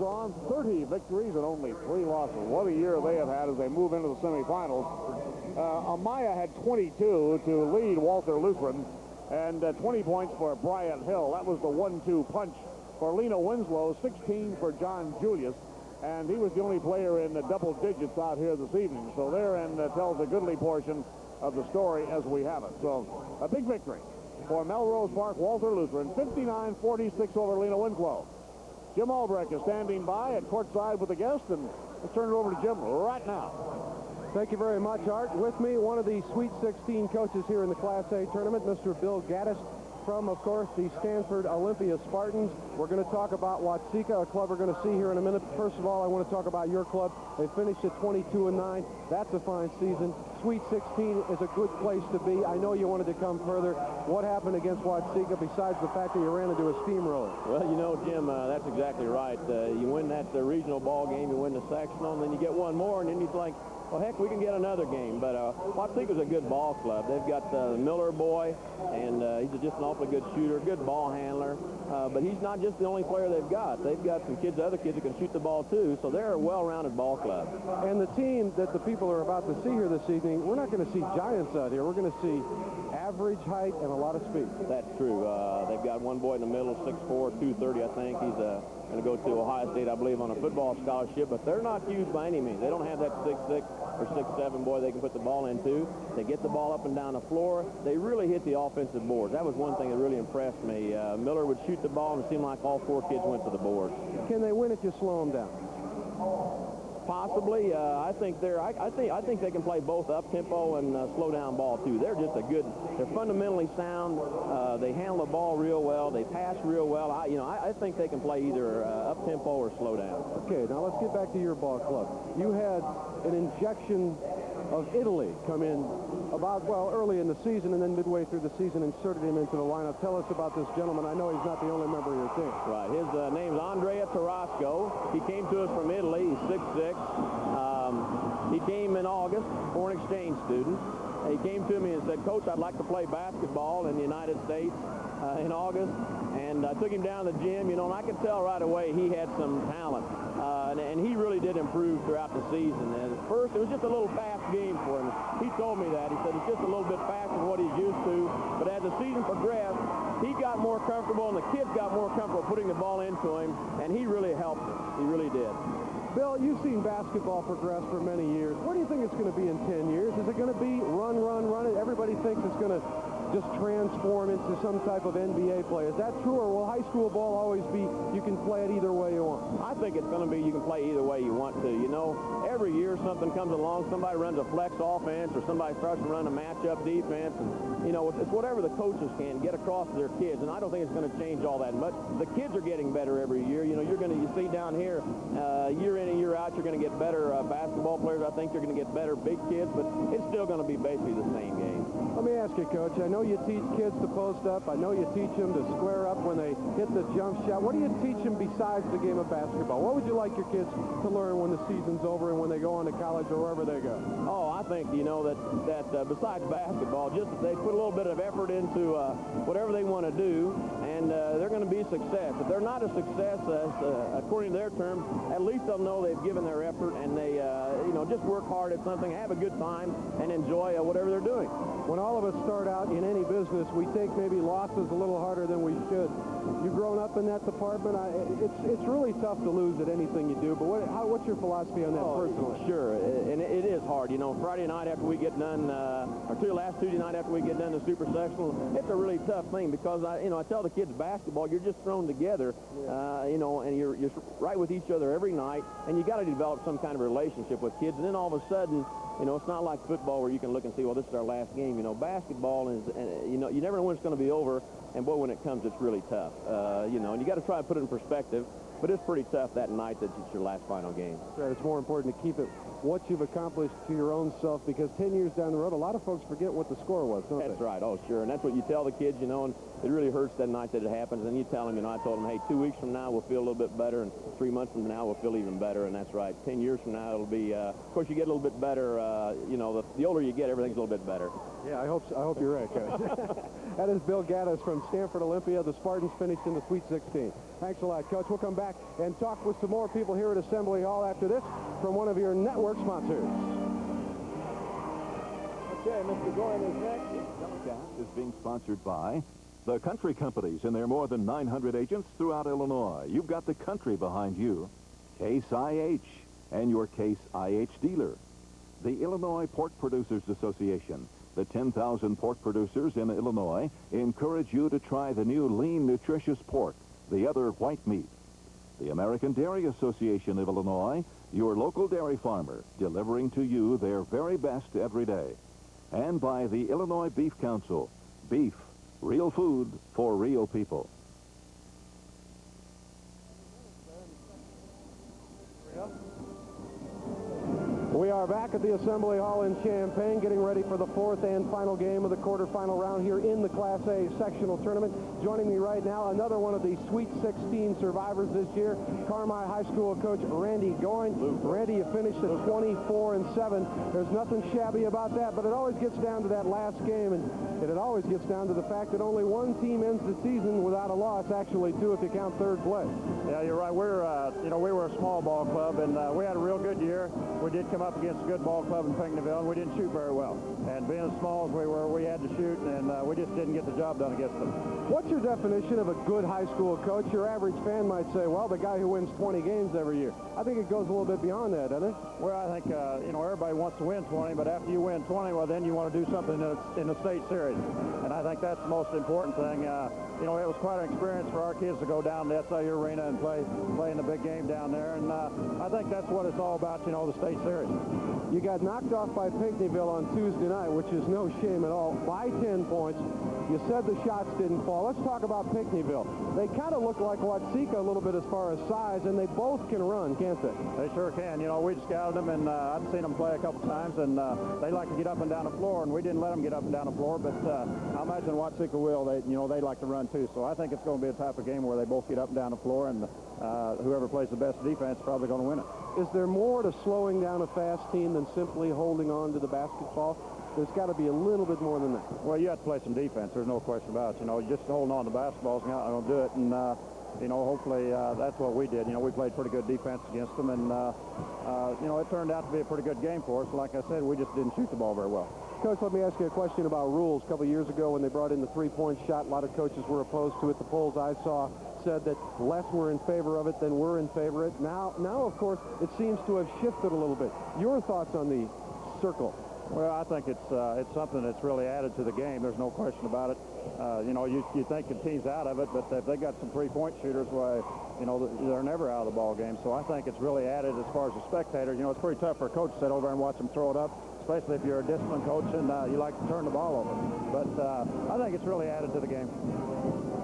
goes on, 30 victories and only 3 losses. What a year they have had as they move into the semifinals. Amaya had 22 to lead Walter Lutheran, and 20 points for Bryant Hill. That was the 1-2 punch for Lena Winslow, 16 for John Julius, and he was the only player in the double digits out here this evening. So therein tells a goodly portion of the story as we have it. So a big victory for Melrose Park Walter Lutheran, 59-46 over Lena Winslow. Jim Albrecht is standing by at courtside with the guest, and let's turn it over to Jim right now. Thank you very much, Art. With me, one of the Sweet 16 coaches here in the Class A tournament, Mr. Bill Gaddis, from, of course, the Stanford Olympia Spartans. We're going to talk about Watseka, a club we're going to see here in a minute. First of all, I want to talk about your club. They finished at 22-9. That's a fine season. Sweet 16 is a good place to be. I know you wanted to come further. What happened against Watseka besides the fact that you ran into a steamroller? Well, you know, Jim, that's exactly right. You win that regional ball game, you win the sectional, and then you get one more, and then you think, well, heck, we can get another game. But Watseka's a good ball club. They've got the Miller boy, and he's just an awfully good shooter, good ball handler. But he's not just the only player they've got. They've got some kids, other kids that can shoot the ball, too. So they're a well-rounded ball club. And the team that the people are about to see here this evening, we're not going to see giants out here. We're going to see average height and a lot of speed. That's true. They've got one boy in the middle, 6'4", 230, I think. He's going to go to Ohio State, I believe, on a football scholarship. But they're not huge by any means. They don't have that 6'6" or 6'7" boy they can put the ball into. They get the ball up and down the floor. They really hit the offensive boards. That was one thing that really impressed me. Miller would shoot the ball, and it seemed like all 4 kids went to the board. Can they win if you slow them down? Possibly. I think they can play both up tempo and slow down ball too. They're just they're fundamentally sound. They handle the ball real well. They pass real well. I think they can play either up tempo or slow down. Okay, now let's get back to your ball club. You had an injection of Italy come in early in the season, and then midway through the season inserted him into the lineup. Tell us about this gentleman. I know he's not the only member of your team. Right. His name's Andrea Tarasco. He came to us from Italy. He's 6'6". He came in August, foreign exchange student. He came to me and said, Coach, I'd like to play basketball in the United States in August. And I took him down to the gym, and I could tell right away he had some talent. And he really did improve throughout the season. And at first, it was just a little fast game for him. He told me that. He said it's just a little bit faster than what he's used to. But as the season progressed, he got more comfortable, and the kids got more comfortable putting the ball into him, and he really helped us. He really did. Bill, you've seen basketball progress for many years. What do you think it's going to be in 10 years? Is it going to be run? Everybody thinks it's going to just transform into some type of NBA play. Is that true, or will high school ball always be you can play it either way you want? I think it's going to be you can play either way you want to. Every year something comes along, somebody runs a flex offense, or somebody starts to run a matchup defense, and it's whatever the coaches can get across to their kids, and I don't think it's going to change all that much. The kids are getting better every year. You see down here, year in and year out, you're going to get better basketball players. I think you're going to get better big kids, but it's still going to be basically the same game. Let me ask you, Coach, I know you teach kids to post up. I know you teach them to square up when they hit the jump shot. What do you teach them besides the game of basketball? What would you like your kids to learn when the season's over and when they go on to college or wherever they go? Oh, I think, that besides basketball, just they put a little bit of effort into whatever they want to do, and they're going to be a success. If they're not a success, according to their terms, at least they'll know they've given their effort, and they, just work hard at something, have a good time, and enjoy whatever they're doing. When all of us start out in any business, we take maybe losses a little harder than we should. You've grown up in that department. It's really tough to lose at anything you do, but what's your philosophy on that personally? Sure, and it is hard. Friday night after we get done, or last Tuesday night after we get done the super sectional, it's a really tough thing because I tell the kids basketball, you're just thrown together, and you're right with each other every night, and you got to develop some kind of relationship with kids, and then all of a sudden, it's not like football where you can look and see, well, this is our last game. Basketball is, you never know when it's going to be over, and boy, when it comes, it's really tough. And you got to try to put it in perspective, but it's pretty tough that night that it's your last final game. Right, it's more important to keep it what you've accomplished to your own self, because 10 years down the road, a lot of folks forget what the score was, don't they? That's right. Oh, sure. And that's what you tell the kids, you know, and it really hurts that night that it happens. And you tell them, you know, I told them, hey, 2 weeks from now, we'll feel a little bit better, and 3 months from now, we'll feel even better. And that's right. 10 years from now, it'll be, of course, you get a little bit better. You know, the older you get, everything's a little bit better. Yeah, I hope you're right, Coach. That is Bill Gaddis from Stanford Olympia. The Spartans finished in the Sweet 16. Thanks a lot, Coach. We'll come back and talk with some more people here at Assembly Hall after this from one of your network sponsors. Okay, Mr. Gorin is next. This telecast is being sponsored by the Country Companies and their more than 900 agents throughout Illinois. You've got the country behind you. Case IH and your Case IH dealer. The Illinois Pork Producers Association. The 10,000 pork producers in Illinois encourage you to try the new lean, nutritious pork, the other white meat. The American Dairy Association of Illinois, your local dairy farmer, delivering to you their very best every day. And by the Illinois Beef Council, beef, real food for real people. We are back at the Assembly Hall in Champaign, getting ready for the fourth and final game of the quarterfinal round here in the Class A sectional tournament. Joining me right now, another one of the Sweet 16 survivors this year, Carmi High School coach Randy Goin. Randy, you finished at 24-7. There's nothing shabby about that, but it always gets down to that last game, and it always gets down to the fact that only one team ends the season without a loss, actually two if you count third place. Yeah, you're right. We're, we were a small ball club, and we had a real good year. We did come up against a good ball club in Pinckneyville, and we didn't shoot very well. And being as small as we were, we had to shoot, and we just didn't get the job done against them. What's your definition of a good high school coach? Your average fan might say, well, the guy who wins 20 games every year. I think it goes a little bit beyond that, doesn't it? Well, I think, everybody wants to win 20, but after you win 20, well, then you want to do something in the state series. And I think that's the most important thing. It was quite an experience for our kids to go down to SIU Arena and play in the big game down there. And I think that's what it's all about, the state series. You got knocked off by Pinckneyville on Tuesday night, which is no shame at all, by 10 points. You said the shots didn't fall. Let's talk about Pinckneyville. They kind of look like Watseka a little bit as far as size, and they both can run, can't they? They sure can. We scouted them, and I've seen them play a couple times, and they like to get up and down the floor, and we didn't let them get up and down the floor, but I imagine Watseka will. They like to run too, so I think it's going to be a type of game where they both get up and down the floor, and whoever plays the best defense is probably going to win it. Is there more to slowing down a fast team than simply holding on to the basketball? There's got to be a little bit more than that. Well, you have to play some defense. There's no question about it. Just holding on to basketball is not going to do it. And, hopefully that's what we did. We played pretty good defense against them. And, it turned out to be a pretty good game for us. Like I said, we just didn't shoot the ball very well. Coach, let me ask you a question about rules. A couple of years ago when they brought in the three-point shot, a lot of coaches were opposed to it. The polls I saw said that less were in favor of it than were in favor of it. Now, of course, it seems to have shifted a little bit. Your thoughts on the circle? Well, I think it's something that's really added to the game. There's no question about it. You think the team's out of it, but if they got some three-point shooters, well, they're never out of the ball game. So I think it's really added as far as the spectators. It's pretty tough for a coach to sit over and watch them throw it up, especially if you're a disciplined coach and you like to turn the ball over. But I think it's really added to the game.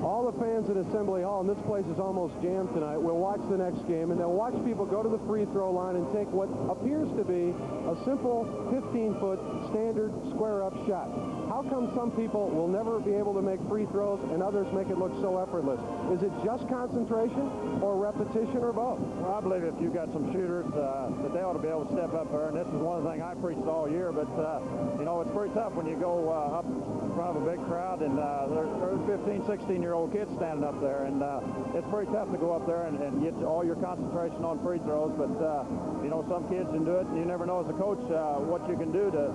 All the fans at Assembly Hall, and this place is almost jammed tonight, will watch the next game, and they'll watch people go to the free throw line and take what appears to be a simple 15-foot standard square-up shot. How come some people will never be able to make free throws and others make it look so effortless? Is it just concentration or repetition or both? Well, I believe if you've got some shooters, that they ought to be able to step up there, and this is one of the things I preached all year, but, it's pretty tough when you go up in front of a big crowd, and there's 15, 16-year-old kids standing up there, and it's pretty tough to go up there and get all your concentration on free throws, but, some kids can do it, and you never know as a coach what you can do to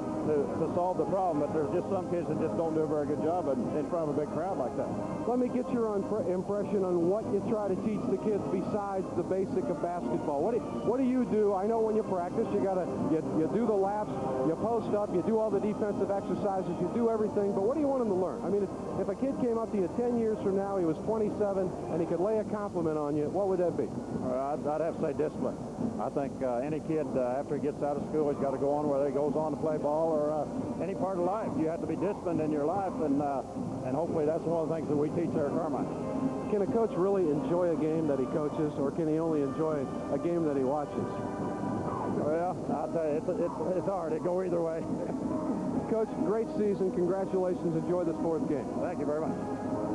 solve the problem, but there's just some kids that just don't do a very good job in front of a big crowd like that. Let me get your impression on what you try to teach the kids besides the basic of basketball. What do you do? I know when you practice, you do the laps, you post up, you do all the defensive exercises, you do everything, but what do you want them to learn? I mean, if a kid came up to you 10 years from now, he was 27, and he could lay a compliment on you, what would that be? I'd have to say discipline. I think any kid, after he gets out of school, he's got to go on whether he goes on to play ball or any part of life. You have to be disciplined in your life, and hopefully that's one of the things that we teach there at Carmine. Can a coach really enjoy a game that he coaches, or can he only enjoy a game that he watches? Well, I'll tell you, it's hard. It go either way. Coach, great season. Congratulations. Enjoy this fourth game. Thank you very much.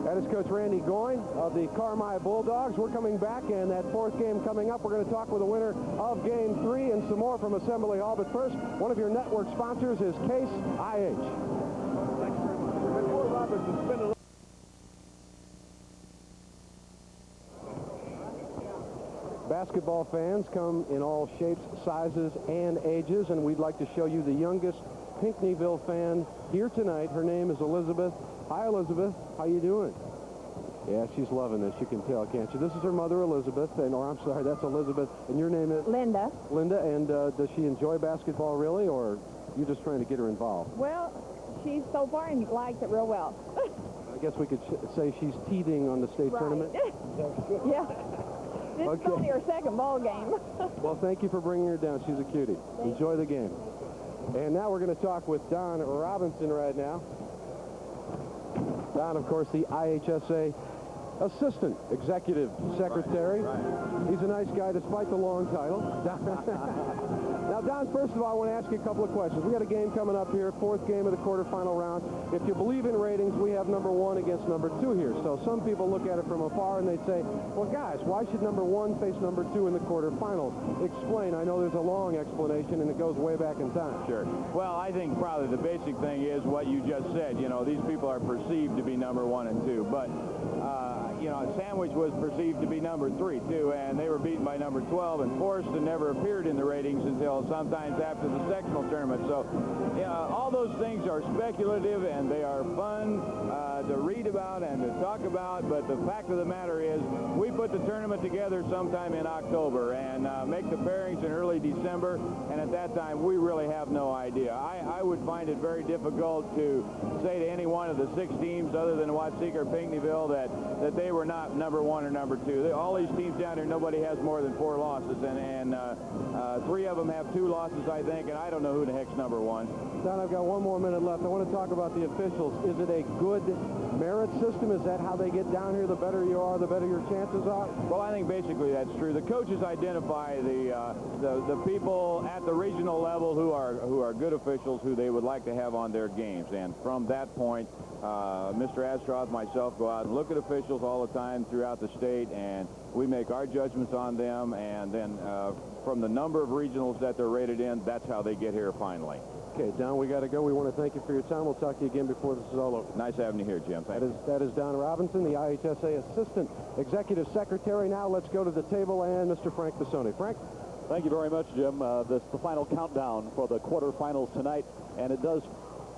That is Coach Randy Goyne of the Carmi Bulldogs. We're coming back, and that fourth game coming up, we're going to talk with the winner of Game 3 and some more from Assembly Hall. But first, one of your network sponsors is Case IH. Thanks very much. Before Roberts has been a Basketball fans come in all shapes, sizes, and ages, and we'd like to show you the youngest Pinckneyville fan here tonight. Her name is Elizabeth. Hi, Elizabeth. How you doing? Yeah, she's loving this. You can tell, can't you? This is her mother, Elizabeth. And, or I'm sorry, that's Elizabeth. And your name is? Linda. Linda. And does she enjoy basketball really, or you're just trying to get her involved? Well, she's so far and likes it real well. I guess we could say she's teething on the state tournament. Yeah. This is only her second ball game. Well, thank you for bringing her down. She's a cutie. Enjoy the game. And now we're going to talk with Don Robinson right now. Don, of course, the IHSA Assistant Executive Secretary. Right. He's a nice guy despite the long title. Now, Don, first of all, I want to ask you a couple of questions. We got a game coming up here, fourth game of the quarterfinal round. If you believe in ratings, we have number 1 against number 2 here. So some people look at it from afar and they say, well, guys, why should number 1 face number 2 in the quarterfinals? Explain. I know there's a long explanation and it goes way back in time. Sure. Well, I think probably the basic thing is what you just said. You know, these people are perceived to be number 1 and 2, but you know, Sandwich was perceived to be number 3, too, and they were beaten by number 12 and forced and never appeared in the ratings until sometimes after the sectional tournament. So, all those things are speculative, and they are fun to read about and to talk about, but the fact of the matter is we put the tournament together sometime in October and make the pairings in early December, and at that time, we really have no idea. I would find it very difficult to say to any one of the 6 teams other than Watseka or Pinckneyville that they were not number 1 or number 2. All these teams down here, nobody has more than 4 losses, and 3 of them have 2 losses, I think, and I don't know who the heck's number 1. Don, I've got 1 more minute left. I want to talk about the officials. Is it a good merit system? Is that how they get down here? The better you are, the better your chances are? Well, I think basically that's true. The coaches identify the people at the regional level who are good officials who they would like to have on their games, and from that point, Mr. Astroth, myself, go out and look at officials all the time throughout the state, and we make our judgments on them, and then from the number of regionals that they're rated in, that's how they get here finally. Okay, Don, we got to go. We want to thank you for your time. We'll talk to you again before this is all over. Nice having you here, Jim. That is Don Robinson, the IHSA Assistant Executive Secretary. Now let's go to the table and Mr. Frank Bissoni. Frank? Thank you very much, Jim. This is the final countdown for the quarterfinals tonight, and it does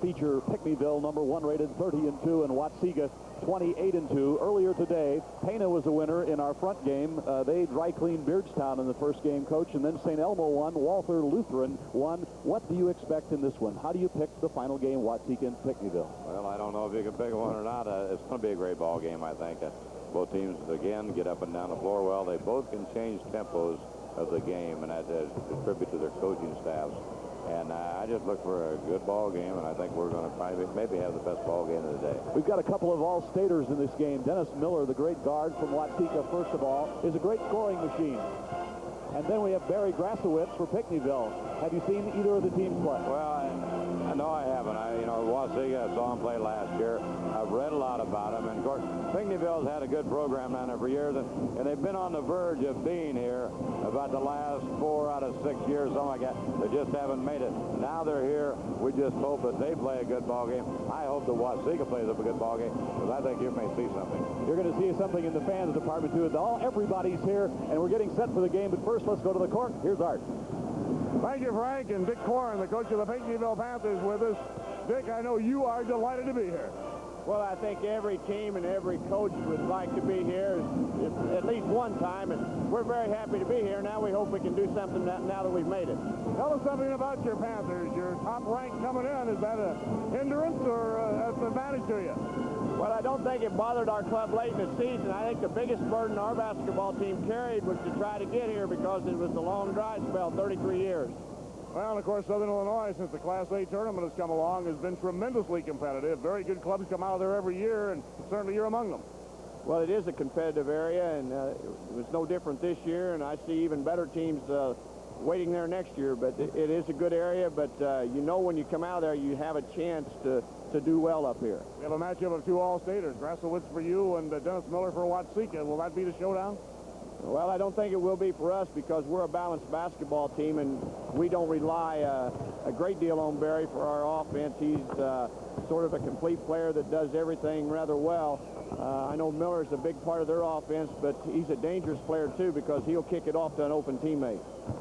feature Pinckneyville, number 1 rated 30-2, and Watseka 28-2. Earlier today, Pana was the winner in our front game. They dry cleaned Beardstown in the first game, Coach, and then St. Elmo won. Walther Lutheran won. What do you expect in this one? How do you pick the final game, Watseka and Pinckneyville? Well, I don't know if you can pick one or not. It's going to be a great ball game, I think. Both teams, again, get up and down the floor well. They both can change tempos of the game, and that's a tribute to their coaching staffs. And I just look for a good ball game, and I think we're going to probably maybe have the best ball game of the day. We've got a couple of all-staters in this game. Dennis Miller, the great guard from Watseka, first of all, is a great scoring machine. And then we have Barry Grasowitz for Pinckneyville. Have you seen either of the teams play? Well, I know I haven't. Watseka, I saw him play last year. I've read a lot about him. And, of course, Pinckneyville's had a good program down there for years, and they've been on the verge of being here about the last 4 out of 6 years, something like that. They just haven't made it. Now they're here. We just hope that they play a good ball game. I hope that Watseka plays up a good ball game, because I think you may see something. You're going to see something in the fans department, too. Everybody's here, and we're getting set for the game. But first, let's go to the court. Here's Art. Thank you, Frank, and Dick Corn, the coach of the Pinckneyville Panthers, with us. Dick, I know you are delighted to be here. Well, I think every team and every coach would like to be here at least one time, and we're very happy to be here. Now we hope we can do something now that we've made it. Tell us something about your Panthers. Your top rank coming in, is that a hindrance or an advantage to you? Well, I don't think it bothered our club late in the season. I think the biggest burden our basketball team carried was to try to get here because it was a long dry spell, 33 years. Well, and of course, Southern Illinois, since the Class A tournament has come along, has been tremendously competitive. Very good clubs come out of there every year, and certainly you're among them. Well, it is a competitive area, and it was no different this year, and I see even better teams waiting there next year. But it is a good area. But you know, when you come out of there, you have a chance to do well up here. We have a matchup of two All-Staters, Grasselwitz for you and Dennis Miller for Watseka. Will that be the showdown? Well, I don't think it will be for us because we're a balanced basketball team, and we don't rely a great deal on Barry for our offense. He's sort of a complete player that does everything rather well. I know Miller's a big part of their offense, but he's a dangerous player, too, because he'll kick it off to an open teammate.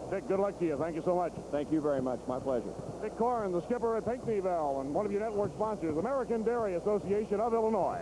Dick, good luck to you. Thank you so much. Thank you very much. My pleasure. Dick Corn, the skipper at Pinckneyville, and one of your network sponsors, American Dairy Association of Illinois.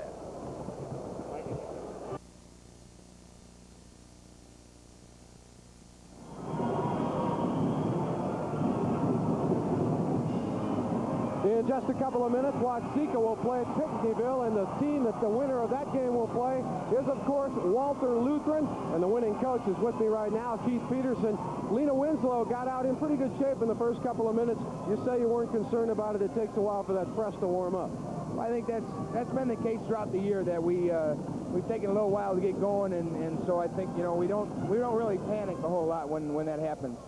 In just a couple of minutes, Watseka will play at Pinckneyville, and the team that the winner of that game will play is, of course, Walter Lutheran, and the winning coach is with me right now, Keith Peterson. Lena Winslow got out in pretty good shape in the first couple of minutes. You say you weren't concerned about it. It takes a while for that press to warm up. Well, I think that's been the case throughout the year, that we've taken a little while to get going, and so I think, you know, we don't really panic a whole lot when that happens.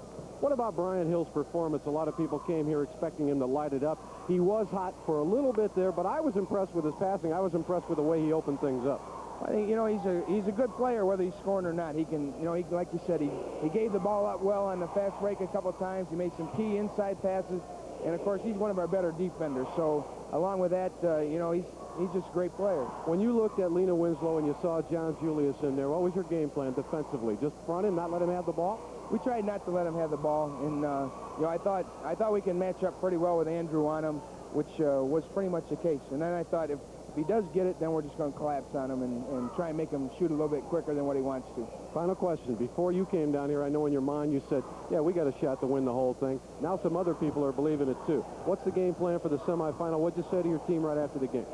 What about Brian Hill's performance? A lot of people came here expecting him to light it up. He was hot for a little bit there, but I was impressed with his passing. I was impressed with the way he opened things up. I think, you know, he's a good player, whether he's scoring or not. He can, you know, like you said, he gave the ball up well on the fast break a couple of times. He made some key inside passes, and of course, he's one of our better defenders. So, along with that, you know, he's just a great player. When you looked at Lena Winslow and you saw John Julius in there, what was your game plan defensively? Just front him, not let him have the ball? We tried not to let him have the ball, and you know, I thought we can match up pretty well with Andrew on him, which was pretty much the case. And then I thought if he does get it, then we're just going to collapse on him and try and make him shoot a little bit quicker than what he wants to. Final question. Before you came down here, I know in your mind you said, yeah, we got a shot to win the whole thing. Now some other people are believing it too. What's the game plan for the semifinal? What'd you say to your team right after the game?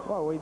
Well, we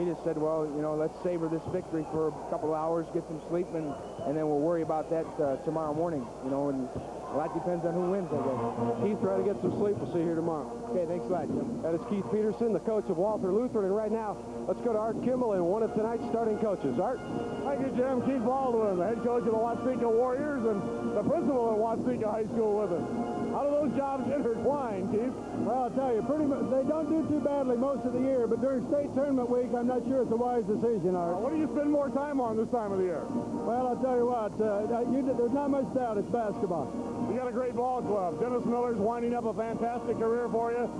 just said, well, you know, let's savor this victory for a couple of hours, get some sleep, and then we'll worry about that tomorrow morning. You know, and a lot depends on who wins, I guess. Keith, try to get some sleep. We'll see you here tomorrow. Okay, thanks a lot, Jim. That is Keith Peterson, the coach of Walter Lutheran. And right now, let's go to Art Kimball and one of tonight's starting coaches. Art? Thank you, Jim. Keith Baldwin, the head coach of the Watseka Warriors and the principal at Watseka High School with us. How do those jobs intertwine, Keith? Well, I'll tell you, pretty much, they don't do too badly most of the year, but during state tournament week, I'm not sure it's a wise decision, Art. What do you spend more time on this time of the year? Well, I'll tell you what, there's not much doubt it's basketball. You got a great ball club. Dennis Miller's winding up a fantastic career for you.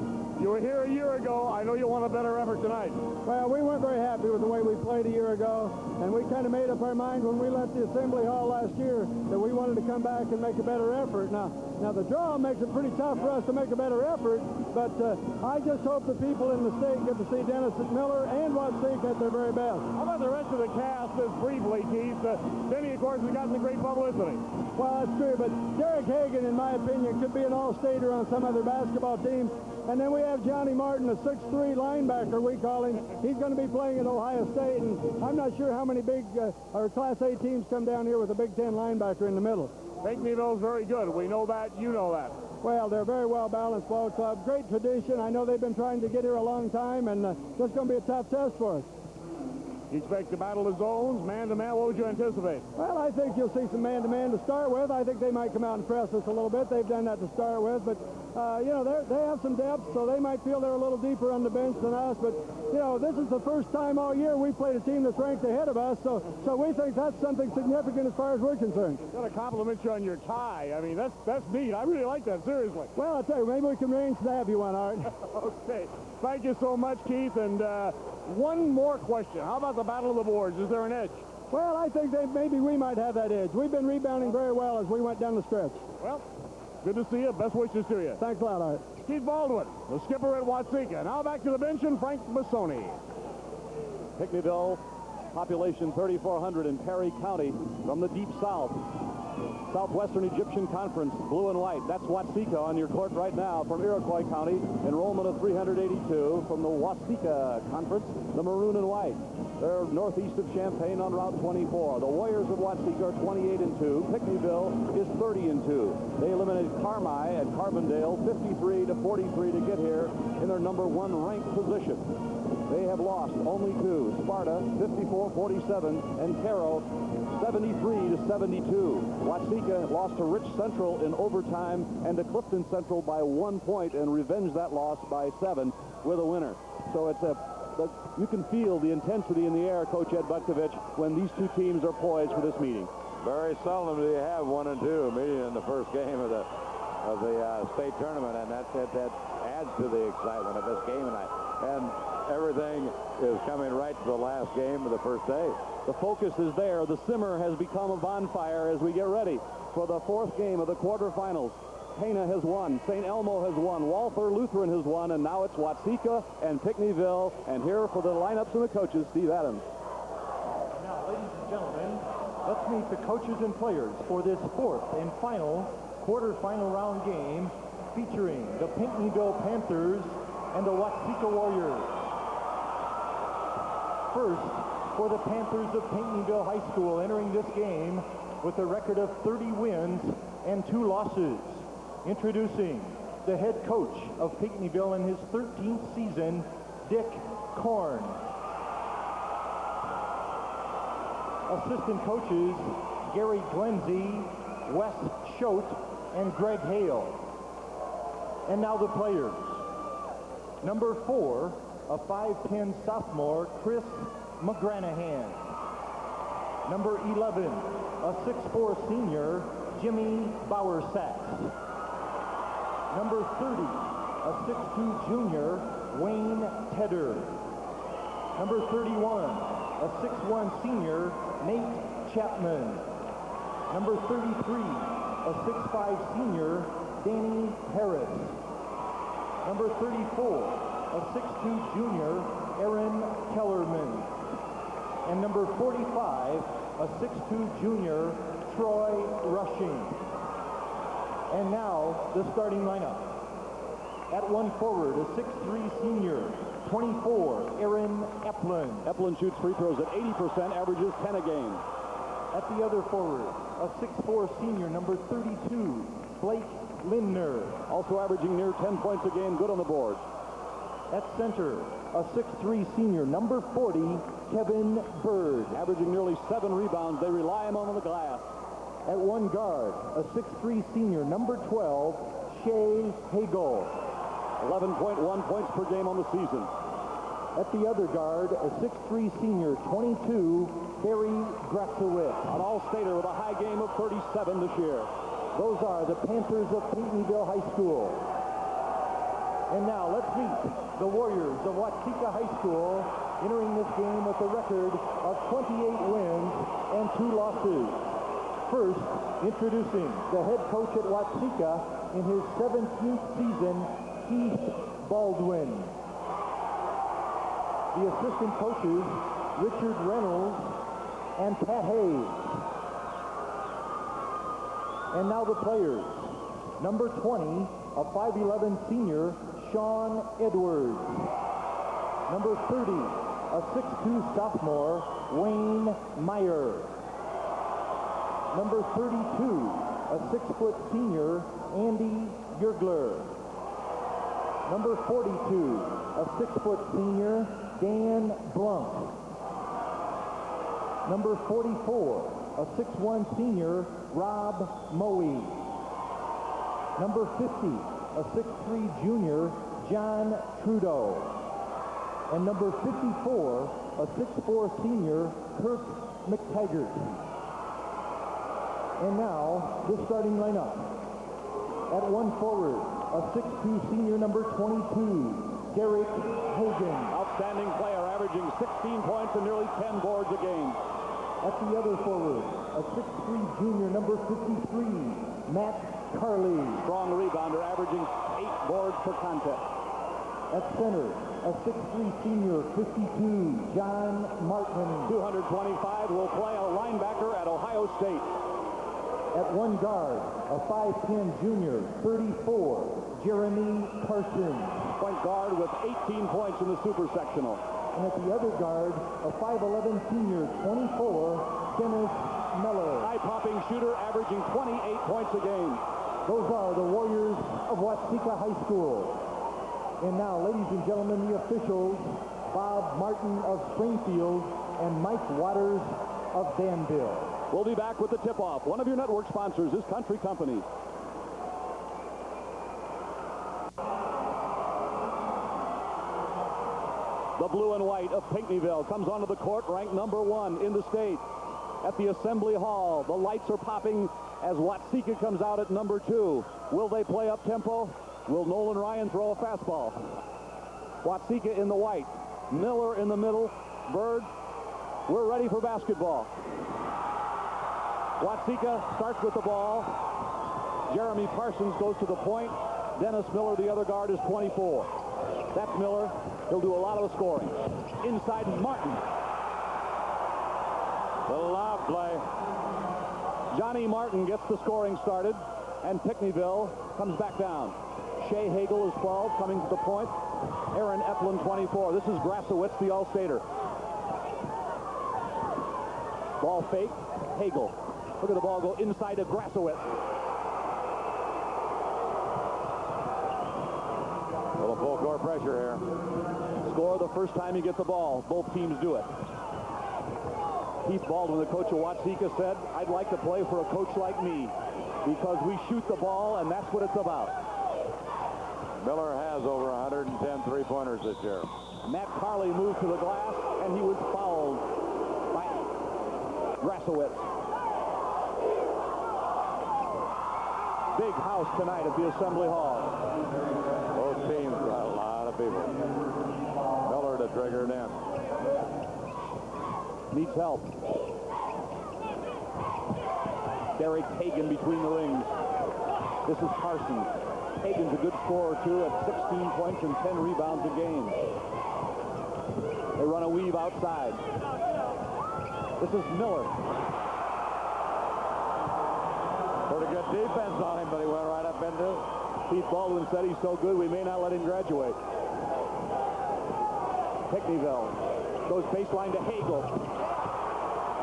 You were here a year ago. I know you want a better effort tonight. Well, we weren't very happy with the way we played a year ago, and we kind of made up our mind when we left the Assembly Hall last year that we wanted to come back and make a better effort. Now the draw makes it pretty tough for us to make a better effort, but I just hope the people in the state get to see Dennis Miller and Watseka at their very best. How about the rest of the cast just briefly, Keith? Denny, of course, has gotten the great publicity. Well, that's true, but Derek Hagan, in my opinion, could be an all-stater on some other basketball team. And then we have Johnny Martin, a 6'3 linebacker, we call him. He's going to be playing at Ohio State, and I'm not sure how many big or Class A teams come down here with a Big Ten linebacker in the middle. Pinckneyville's very good. We know that. You know that. Well, they're a very well-balanced ball club. Great tradition. I know they've been trying to get here a long time, and this is going to be a tough test for us. You expect to battle the zones, man-to-man? What would you anticipate? Well, I think you'll see some man-to-man to start with. I think they might come out and press us a little bit. They've done that to start with, but, you know, they have some depth, so they might feel they're a little deeper on the bench than us, but, you know, this is the first time all year we played a team that's ranked ahead of us, so we think that's something significant as far as we're concerned. Got to compliment you on your tie. I mean, that's neat. I really like that, seriously. Well, I'll tell you, maybe we can arrange to have you one, Art. Okay. Thank you so much, Keith, and one more question. How about the Battle of the Boards? Is there an edge? Well, I think maybe we might have that edge. We've been rebounding very well as we went down the stretch. Well, good to see you. Best wishes to you. Thanks a lot, Art. Keith Baldwin, the skipper at Watseka. Now back to the bench and Frank Bassoni. Pinckneyville, population 3,400 in Perry County, from the deep south. Southwestern Egyptian Conference, blue and white. That's Watseka on your court right now from Iroquois County. Enrollment of 382 from the Watseka Conference, the maroon and white. They're northeast of Champaign on Route 24. The Warriors of Watseka are 28-2. Pinckneyville is 30-2. They eliminated Carmi at Carbondale 53-43 to get here in their number 1 ranked position. They have lost only to Sparta 54-47 and Caro 73-72. Watseka lost to Rich Central in overtime and to Clifton Central by 1 point and revenged that loss by 7 with a winner. So it's you can feel the intensity in the air, Coach Ed Butkovich, when these two teams are poised for this meeting. Very seldom do you have 1 and 2 meeting in the first game of the state tournament, and that adds to the excitement of this game tonight. And everything is coming right to the last game of the first day. The focus is there. The simmer has become a bonfire as we get ready for the 4th game of the quarterfinals. Pana has won. St. Elmo has won. Walther Lutheran has won. And now it's Watseka and Pinckneyville. And here for the lineups and the coaches, Steve Adams. Now, ladies and gentlemen, let's meet the coaches and players for this 4th and final quarterfinal round game featuring the Pinckneyville Panthers and the Watseka Warriors. First, for the Panthers of Pinckneyville High School, entering this game with a record of 30 wins and 2 losses. Introducing the head coach of Pinckneyville in his 13th season, Dick Korn. Assistant coaches, Gary Glenzie, Wes Schote, and Greg Hale. And now the players. Number 4, a 5'10 sophomore, Chris McGranahan. Number 11, a 6'4 senior, Jimmy Bowersax. Number 30, a 6'2 junior, Wayne Tedder. Number 31, a 6'1 senior, Nate Chapman. Number 33, a 6'5 senior, Danny Harris. Number 34, a 6'2 junior, Aaron Kellerman. And number 45, a 6'2 junior, Troy Rushing. And now, the starting lineup. At 1 forward, a 6'3 senior, 24, Aaron Eplin. Eplin shoots free throws at 80%, averages 10 a game. At the other forward, a 6'4 senior, number 32, Blake Lindner. Also averaging near 10 points a game, good on the board. At center, a 6'3 senior, number 40, Kevin Bird. Averaging nearly 7 rebounds. They rely on the glass. At 1 guard, a 6'3 senior, number 12, Shea Hagel. 11.1 points per game on the season. At the other guard, a 6'3 senior, 22, Barry Gratzowitz. An all-stater with a high game of 37 this year. Those are the Panthers of Pinckneyville High School. And now let's meet the Warriors of Watseka High School, entering this game with a record of 28 wins and 2 losses. First, introducing the head coach at Watseka in his 17th season, Keith Baldwin. The assistant coaches, Richard Reynolds and Pat Hayes. And now the players. Number 20, a 5'11 senior, Sean Edwards. Number 30, a 6'2 sophomore, Wayne Meyer. Number 32, a 6-foot senior, Andy Yergler. Number 42, a 6-foot senior, Dan Blunk. Number 44, a 6'1 senior, Rob Moe. Number 50, a 6'3 junior, John Trudeau. And number 54, a 6'4 senior, Kirk McTaggart. And now, the starting lineup. At 1 forward, a 6'2 senior, number 22, Derek Hagan. Outstanding player, averaging 16 points and nearly 10 boards a game. At the other forward, a 6'3 junior, number 53, Matt Carley. Strong rebounder, averaging 8 boards per contest. At center, a 6'3 senior, 52, John Martin. 225 will play a linebacker at Ohio State. At 1 guard, a 5'10 junior, 34, Jeremy Parsons. Point guard with 18 points in the super sectional. And at the other guard, a 5'11 senior, 24, Dennis Miller. Eye-popping shooter, averaging 28 points a game. Those are the Warriors of Watseka High School. And now, ladies and gentlemen, the officials, Bob Martin of Springfield and Mike Waters of Danville. We'll be back with the tip-off. One of your network sponsors is Country Company. The blue and white of Pinckneyville comes onto the court, ranked number 1 in the state. At the Assembly Hall, the lights are popping as Watseka comes out at number 2. Will they play up tempo? Will Nolan Ryan throw a fastball? Watseka in the white, Miller in the middle, Bird. We're ready for basketball. Watseka starts with the ball. Jeremy Parsons goes to the point. Dennis Miller, the other guard, is 24. That's Miller. He'll do a lot of the scoring. Inside, Martin. The lob play. Johnny Martin gets the scoring started, and Pinckneyville comes back down. Shea Hagel is 12, coming to the point. Aaron Eplin, 24. This is Grasowitz, the All-Stater. Ball fake. Hagel. Look at the ball go inside to Grasowitz. A little full court pressure here. Score the first time you get the ball. Both teams do it. Keith Baldwin, the coach of Watseka, said, "I'd like to play for a coach like me because we shoot the ball, and that's what it's about." Miller has over 110 three-pointers this year. Matt Carley moved to the glass, and he was fouled by Grasowitz. Big house tonight at the Assembly Hall. Both teams got a lot of people. Miller to trigger it in. Needs help. Derek Hagan between the rings. This is Parsons. Hagan's a good scorer, too, at 16 points and 10 rebounds a game. They run a weave outside. This is Miller. Pretty good defense on him, but he went right up into. Keith Baldwin said he's so good we may not let him graduate. Pinckneyville goes baseline to Hagel.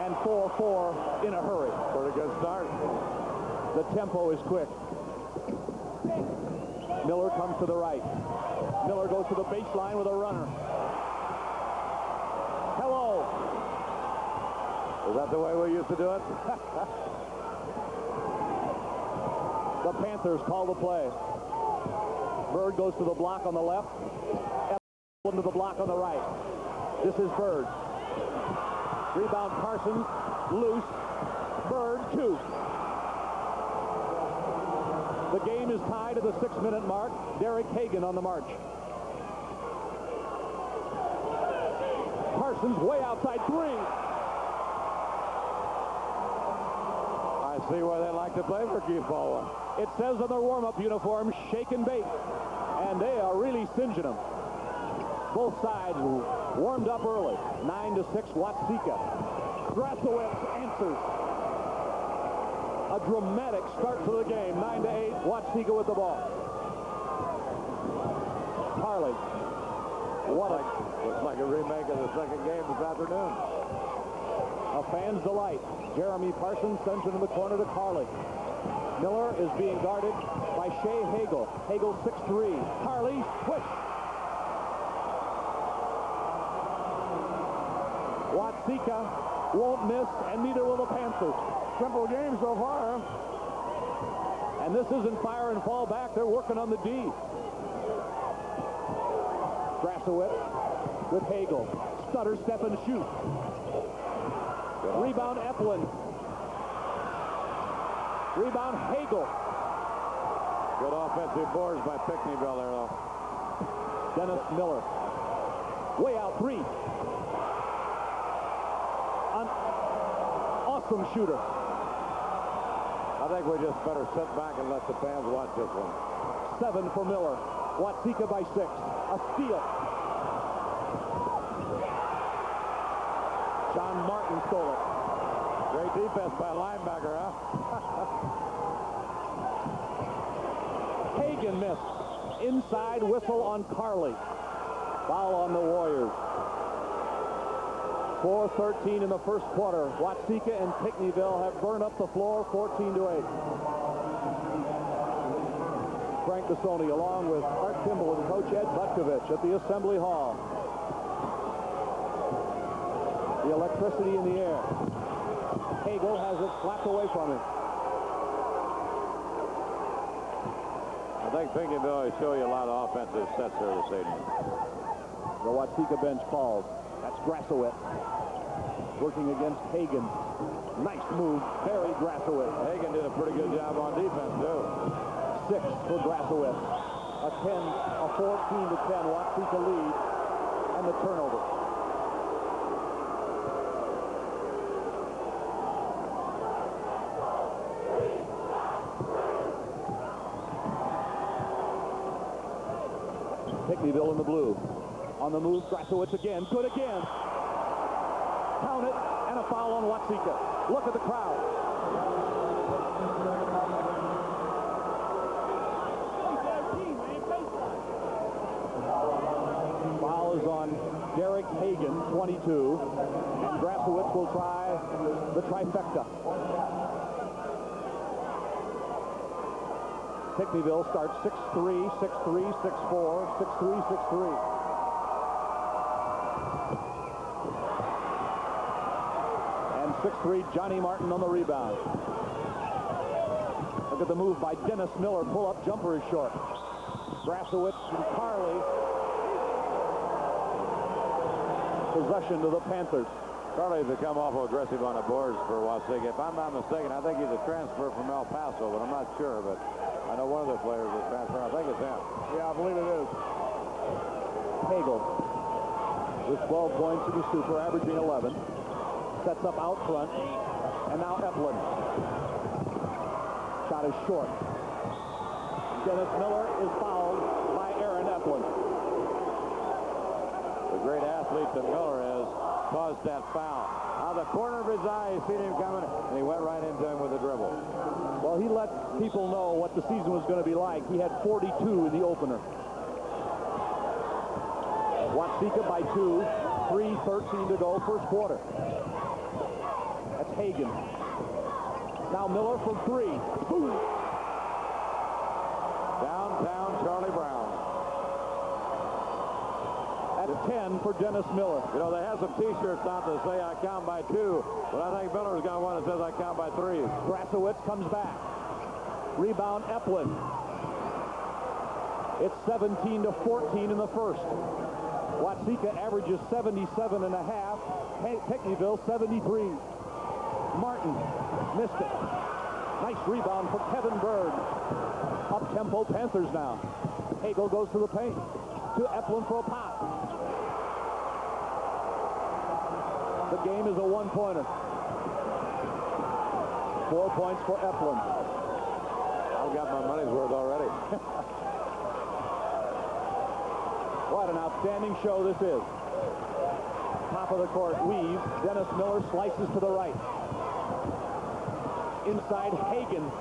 And 4-4 in a hurry. Pretty good start. The tempo is quick. Miller comes to the right. Miller goes to the baseline with a runner. Hello. Is that the way we used to do it? The Panthers call the play. Bird goes to the block on the left. Eplin to the block on the right. This is Bird. Rebound Parsons. Loose. Bird, 2. The game is tied at the 6-minute mark. Derek Hagan on the march. Parsons way outside 3. I see why they like to play for Keith Baldwin. It says on their warm-up uniforms, shake and bake. And they are really singeing them. Both sides warmed up early. 9-6, Watseka. Grasowitz answers. A dramatic start to the game. 9-8, Watseka with the ball. Carley. Looks like a remake of the second game this afternoon. A fan's delight. Jeremy Parsons sends it in the corner to Carley. Miller is being guarded by Shea Hagel. Hagel 6'3". Carley, push. Watseka won't miss, and neither will the Panthers. Simple game so far. And this isn't fire and fall back. They're working on the D. Grasowitz with Hagel. Stutter, step, and shoot. Rebound, Eplin. Rebound, Hagel. Good offensive boards by Pinckneyville there, though. Dennis Miller. Way out 3. An awesome shooter. I think we just better sit back and let the fans watch this one. 7 for Miller. Watseka by 6. A steal. John Martin stole it. Great defense by a linebacker, huh? Hagan missed. Inside whistle on Carley. Foul on the Warriors. 4:13 in the first quarter. Watseka and Pinckneyville have burned up the floor 14-8. Frank Gassoni along with Art Kimball and Coach Ed Butkovich at the Assembly Hall. The electricity in the air. Hagel has it slapped away from him. I think Pinckneyville will show you a lot of offensive sets there this evening. The Watseka bench called. That's Grassowitz working against Hagen. Nice move, Barry Grassowitz. Hagen did a pretty good job on defense, too. 6 for Grassowitz. A 14-10 Watseka lead, and the turnover. Pinckneyville in the blue. On the move, Grassowitz again. Good again. Count it, and a foul on Watseka. Look at the crowd. Foul is on Derek Hagen, 22. And Grassowitz will try the trifecta. Pinckneyville starts 6-3, 6-3, 6-4, 6-3, 6-3. And 6-3, Johnny Martin on the rebound. Look at the move by Dennis Miller. Pull-up jumper is short. Grassowitz and Carley. Possession to the Panthers. Carley's become awful aggressive on the boards for Watseka. If I'm not mistaken, I think he's a transfer from El Paso, but I'm not sure. But I know one of the players is transferring. I think it's him. Yeah, I believe it is. Hagel with 12 points in the super, averaging 11. Sets up out front. And now Eplin. Shot is short. Dennis Miller is fouled by Aaron Eplin. The great athlete that Miller is caused that foul. Out of the corner of his eye, he seen him coming, and he went right into him with a dribble. Well, he let people know what the season was going to be like. He had 42 in the opener. Watseka by 2, 3:13 to go, first quarter. That's Hagen. Now Miller from 3. Boom! Downtown Charlie Brown. That's 10 for Dennis Miller. You know, they have some T-shirts on that say I count by 2, but I think Miller's got one that says I count by 3. Grassowitz comes back. Rebound Eplin. It's 17-14 in the first. Watseka averages 77.5. Pinckneyville 73. Martin missed it. Nice rebound for Kevin Bird. Up-tempo Panthers now. Hagel goes to the paint. To Eplin for a pop. The game is a one-pointer. 4 points for Eplin. I've got my money's worth already. What an outstanding show this is. Top of the court, weave. Dennis Miller slices to the right. Inside, Hagen.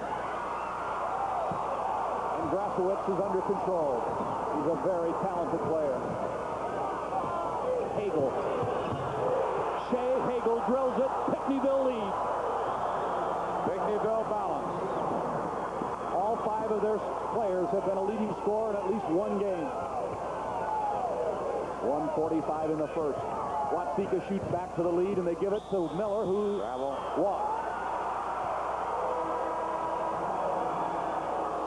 And Grassowitz is under control. He's a very talented player. Hagel. Shea Hagel drills it. Pinckneyville leads. Pinckneyville balance. All 5 of their players have been a leading scorer in at least one game. 1:45 in the first. Watseka shoots back to the lead, and they give it to Miller, who walks.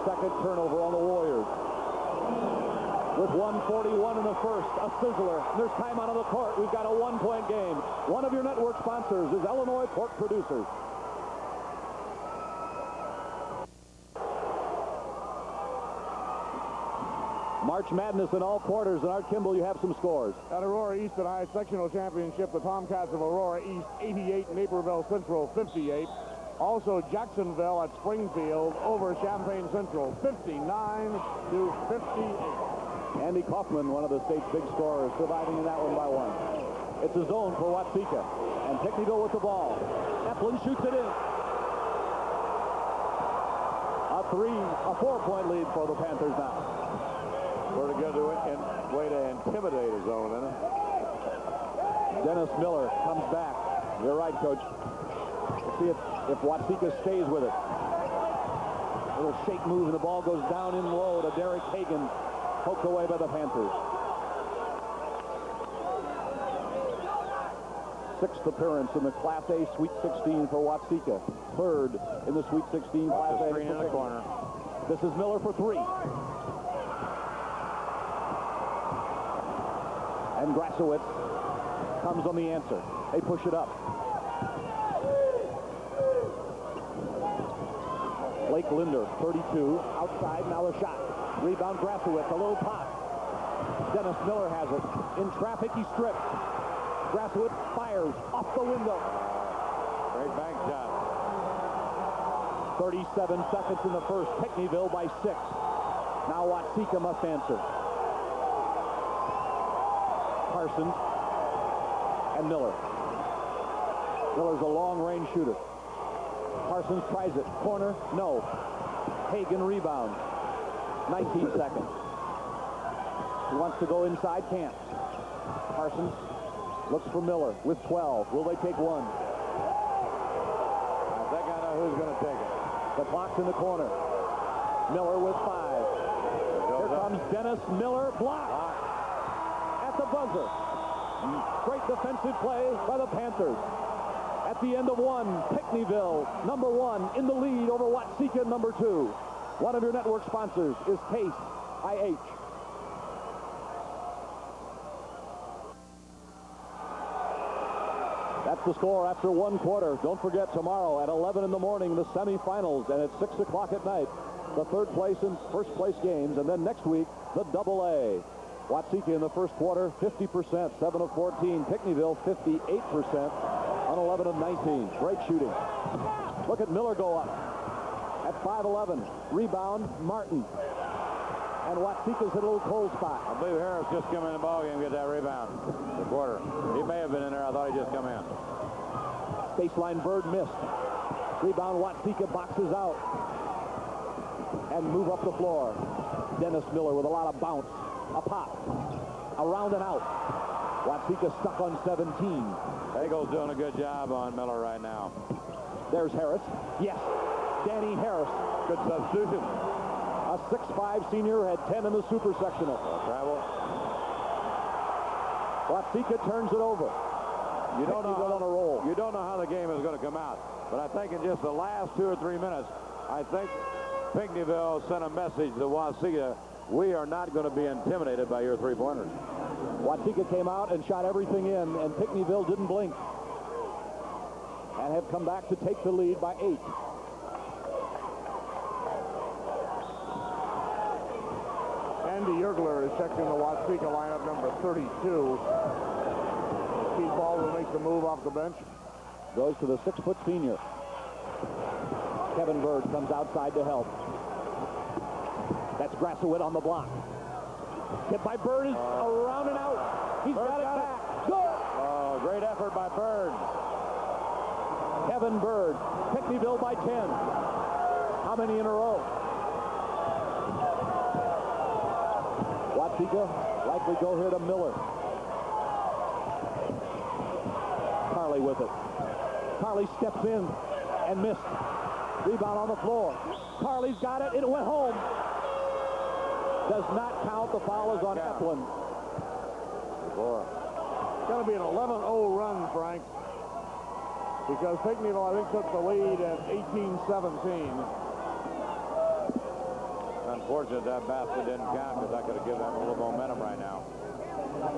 Second turnover on the Warriors. With 1:41 in the first, a sizzler. There's time out on the court. We've got a one-point game. One of your network sponsors is Illinois Pork Producers. March Madness in all quarters, and Art Kimball, you have some scores. At Aurora East and High Sectional Championship, the Tomcats of Aurora East 88, Naperville Central 58. Also Jacksonville at Springfield over Champaign Central 59-58. Andy Kaufman, one of the state's big scorers, surviving in that one by 1. It's a zone for Watseka, and Pinckneyville with the ball. Eplin shoots it in. A 4-point lead for the Panthers now. Pretty good way to intimidate a zone, isn't it? Dennis Miller comes back. You're right, Coach. We'll see if Watseka stays with it. Little shake move, and the ball goes down in low to Derek Hagen. Poked away by the Panthers. sixth appearance in the Class A Sweet 16 for Watseka. Third in the Sweet 16 Class A. Screen in the corner. This is Miller for three. And Grasowitz comes on the answer. They push it up. Blake Linder, 32, outside, now a shot. Rebound, Grasowitz, a little pop. Dennis Miller has it. In traffic, he stripped. Grasowitz fires off the window. Great bank shot. 37 seconds in the first. Pinckneyville by 6. Now Watseka must answer. Parsons and Miller. Miller's a long-range shooter. Parsons tries it. Corner, no. Hagan rebounds. 19 seconds. He wants to go inside, can't. Parsons looks for Miller with 12. Will they take one? I think I know who's going to take it. The clock's in the corner. Miller with 5. Here comes Dennis Miller. Block at the buzzer. Great defensive play by the Panthers. At the end of one, Pinckneyville, number 1, in the lead over Watseka, number 2. One of your network sponsors is Case IH. That's the score after one quarter. Don't forget, tomorrow at 11 in the morning, the semifinals, and at 6 o'clock at night, the third place and first place games, and then next week, the AA. Watseka in the first quarter, 50%, 7 of 14. Pinckneyville, 58% on 11 of 19. Great shooting. Look at Miller go up at 5'11". Rebound, Martin. And Watseka's hit a little cold spot. I believe Harris just came in the ballgame and get that rebound. The quarter. He may have been in there. I thought he just come in. Baseline Bird missed. Rebound, Watseka boxes out. And move up the floor. Dennis Miller with a lot of bounce. A pop. Around and out. Watseka stuck on 17. Hagel's doing a good job on Miller right now. There's Harris. Yes. Danny Harris. Good substitution. A 6'5" senior, had 10 in the super sectional. Travel. Watseka turns it over. You don't know on a roll. You don't know how the game is going to come out. But I think in just the last 2 or 3 minutes, I think Pinckneyville sent a message to Watseka. We are not going to be intimidated by your three-pointers. Watseka came out and shot everything in, and Pinckneyville didn't blink. And have come back to take the lead by 8. Andy Yergler is checked in the Watseka lineup, number 32. Keith Baldwin makes the move off the bench. Goes to the 6-foot senior. Kevin Bird comes outside to help. That's Grasowitz on the block. Hit by Bird is around and out. He's got it back. Good. Oh, great effort by Bird. Kevin Bird. Pinckneyville by 10. How many in a row? Watseka likely go here to Miller. Carley with it. Carley steps in and missed. Rebound on the floor. Carley's got it. It went home. Does not count. The foul is on Eplin. It's going to be an 11-0 run, Frank, because Pinckneyville, I think, took the lead at 18-17. Unfortunate that basket didn't count because I could have given them a little momentum right now.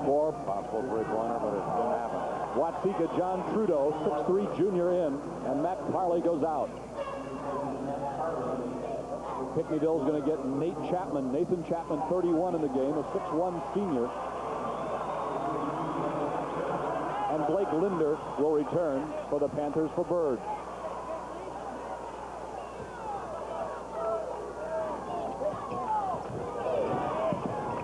For possible three-pointer, but it didn't happen. Watseka, John Trudeau, 6'3" junior in, and Matt Carley goes out. Pinckneyville is going to get Nathan Chapman, 31 in the game, a 6'1" senior. And Blake Linder will return for the Panthers for Bird.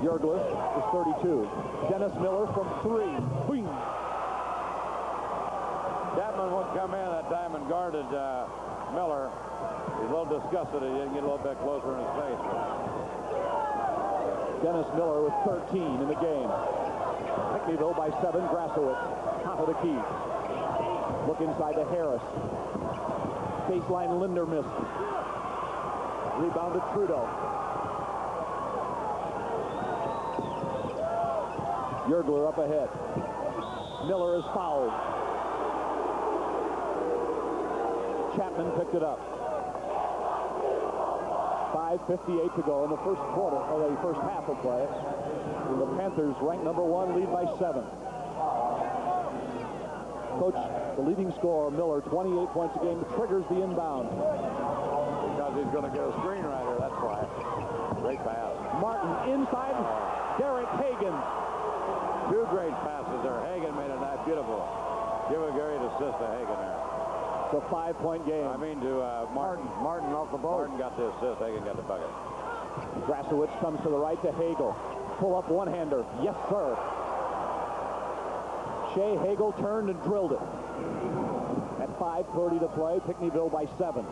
Yergler is 32. Dennis Miller from 3. Boing. Chapman would come in that time and guarded Miller. He's a little disgusted he didn't get a little bit closer in his face. Dennis Miller with 13 in the game. Pinckneyville by 7. Grasowitz, top of the key. Look inside to Harris. Baseline Linder missed. Rebound to Trudeau. Yergler up ahead. Miller is fouled. Chapman picked it up. 5:58 to go in the first quarter, or the first half of play. And the Panthers, ranked number 1, lead by 7. Coach, the leading scorer, Miller, 28 points a game, triggers the inbound. Because he's going to get a screen right here, that's why. Great pass. Martin inside. Derek Hagan. 2 great passes there. Hagan made a nice, beautiful. Give a great assist to Hagan there. It's a 5-point game. I mean to Martin. Martin off the boat. Martin got the assist. Hagan got the bucket. Grasowitz comes to the right to Hagel. Pull up one-hander. Yes, sir. Shea Hagel turned and drilled it. At 5:30 to play, Pinckneyville by 7.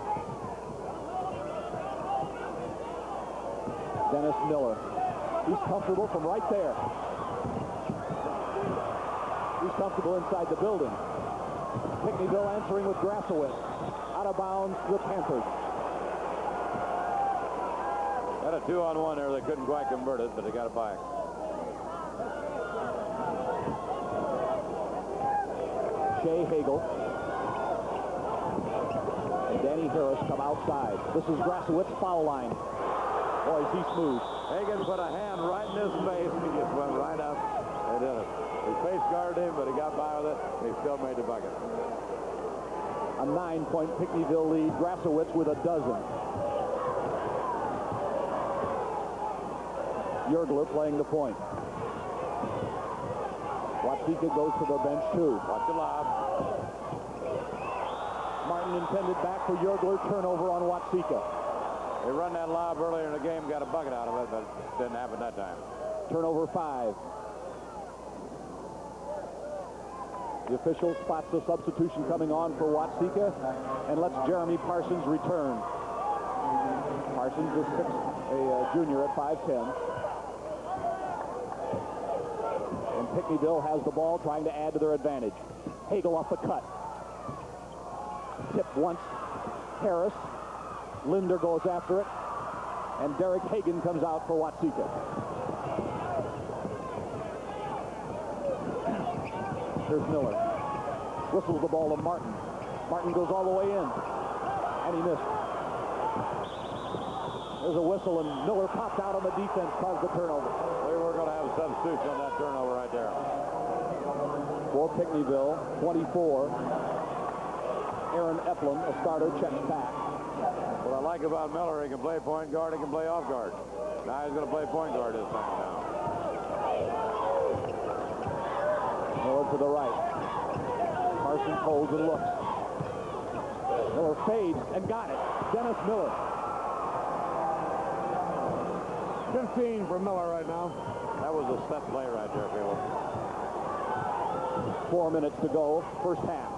Dennis Miller. He's comfortable from right there. He's comfortable inside the building. Pinckneyville answering with Grasowitz. Out of bounds to the Panthers. Got a 2-on-1 there. They couldn't quite convert it, but they got it back. Shea Hagel and Danny Harris come outside. This is Grasowitz foul line. Boy, is he smooth. Hagan put a hand right in his face. He just went right up. They did it. He face guarded him, but he got by with it. He still made the bucket. A 9-point Pinckneyville lead. Grasowitz with a dozen. Yergler playing the point. Watseka goes to the bench too. Watch the lob. Martin intended back for Yergler. Turnover on Watseka. They run that lob earlier in the game, got a bucket out of it, but it didn't happen that time. Turnover 5. The official spots a substitution coming on for Watseka and lets Jeremy Parsons return. Parsons is a junior at 5'10". And Pinckneyville has the ball, trying to add to their advantage. Hagel off the cut. Tip once. Harris. Linder goes after it. And Derek Hagan comes out for Watseka. Here's Miller. Whistles the ball to Martin. Martin goes all the way in. And he missed. There's a whistle, and Miller popped out on the defense, caused the turnover. We were going to have a substitution on that turnover right there. For Pinckneyville, 24. Aaron Eplin, a starter, checks back. What I like about Miller, he can play point guard, he can play off guard. Now he's going to play point guard this time now. Miller to the right. Parsons holds and looks. Miller fades and got it. Dennis Miller. 15 for Miller right now. That was a set play right there, people. 4 minutes to go, first half.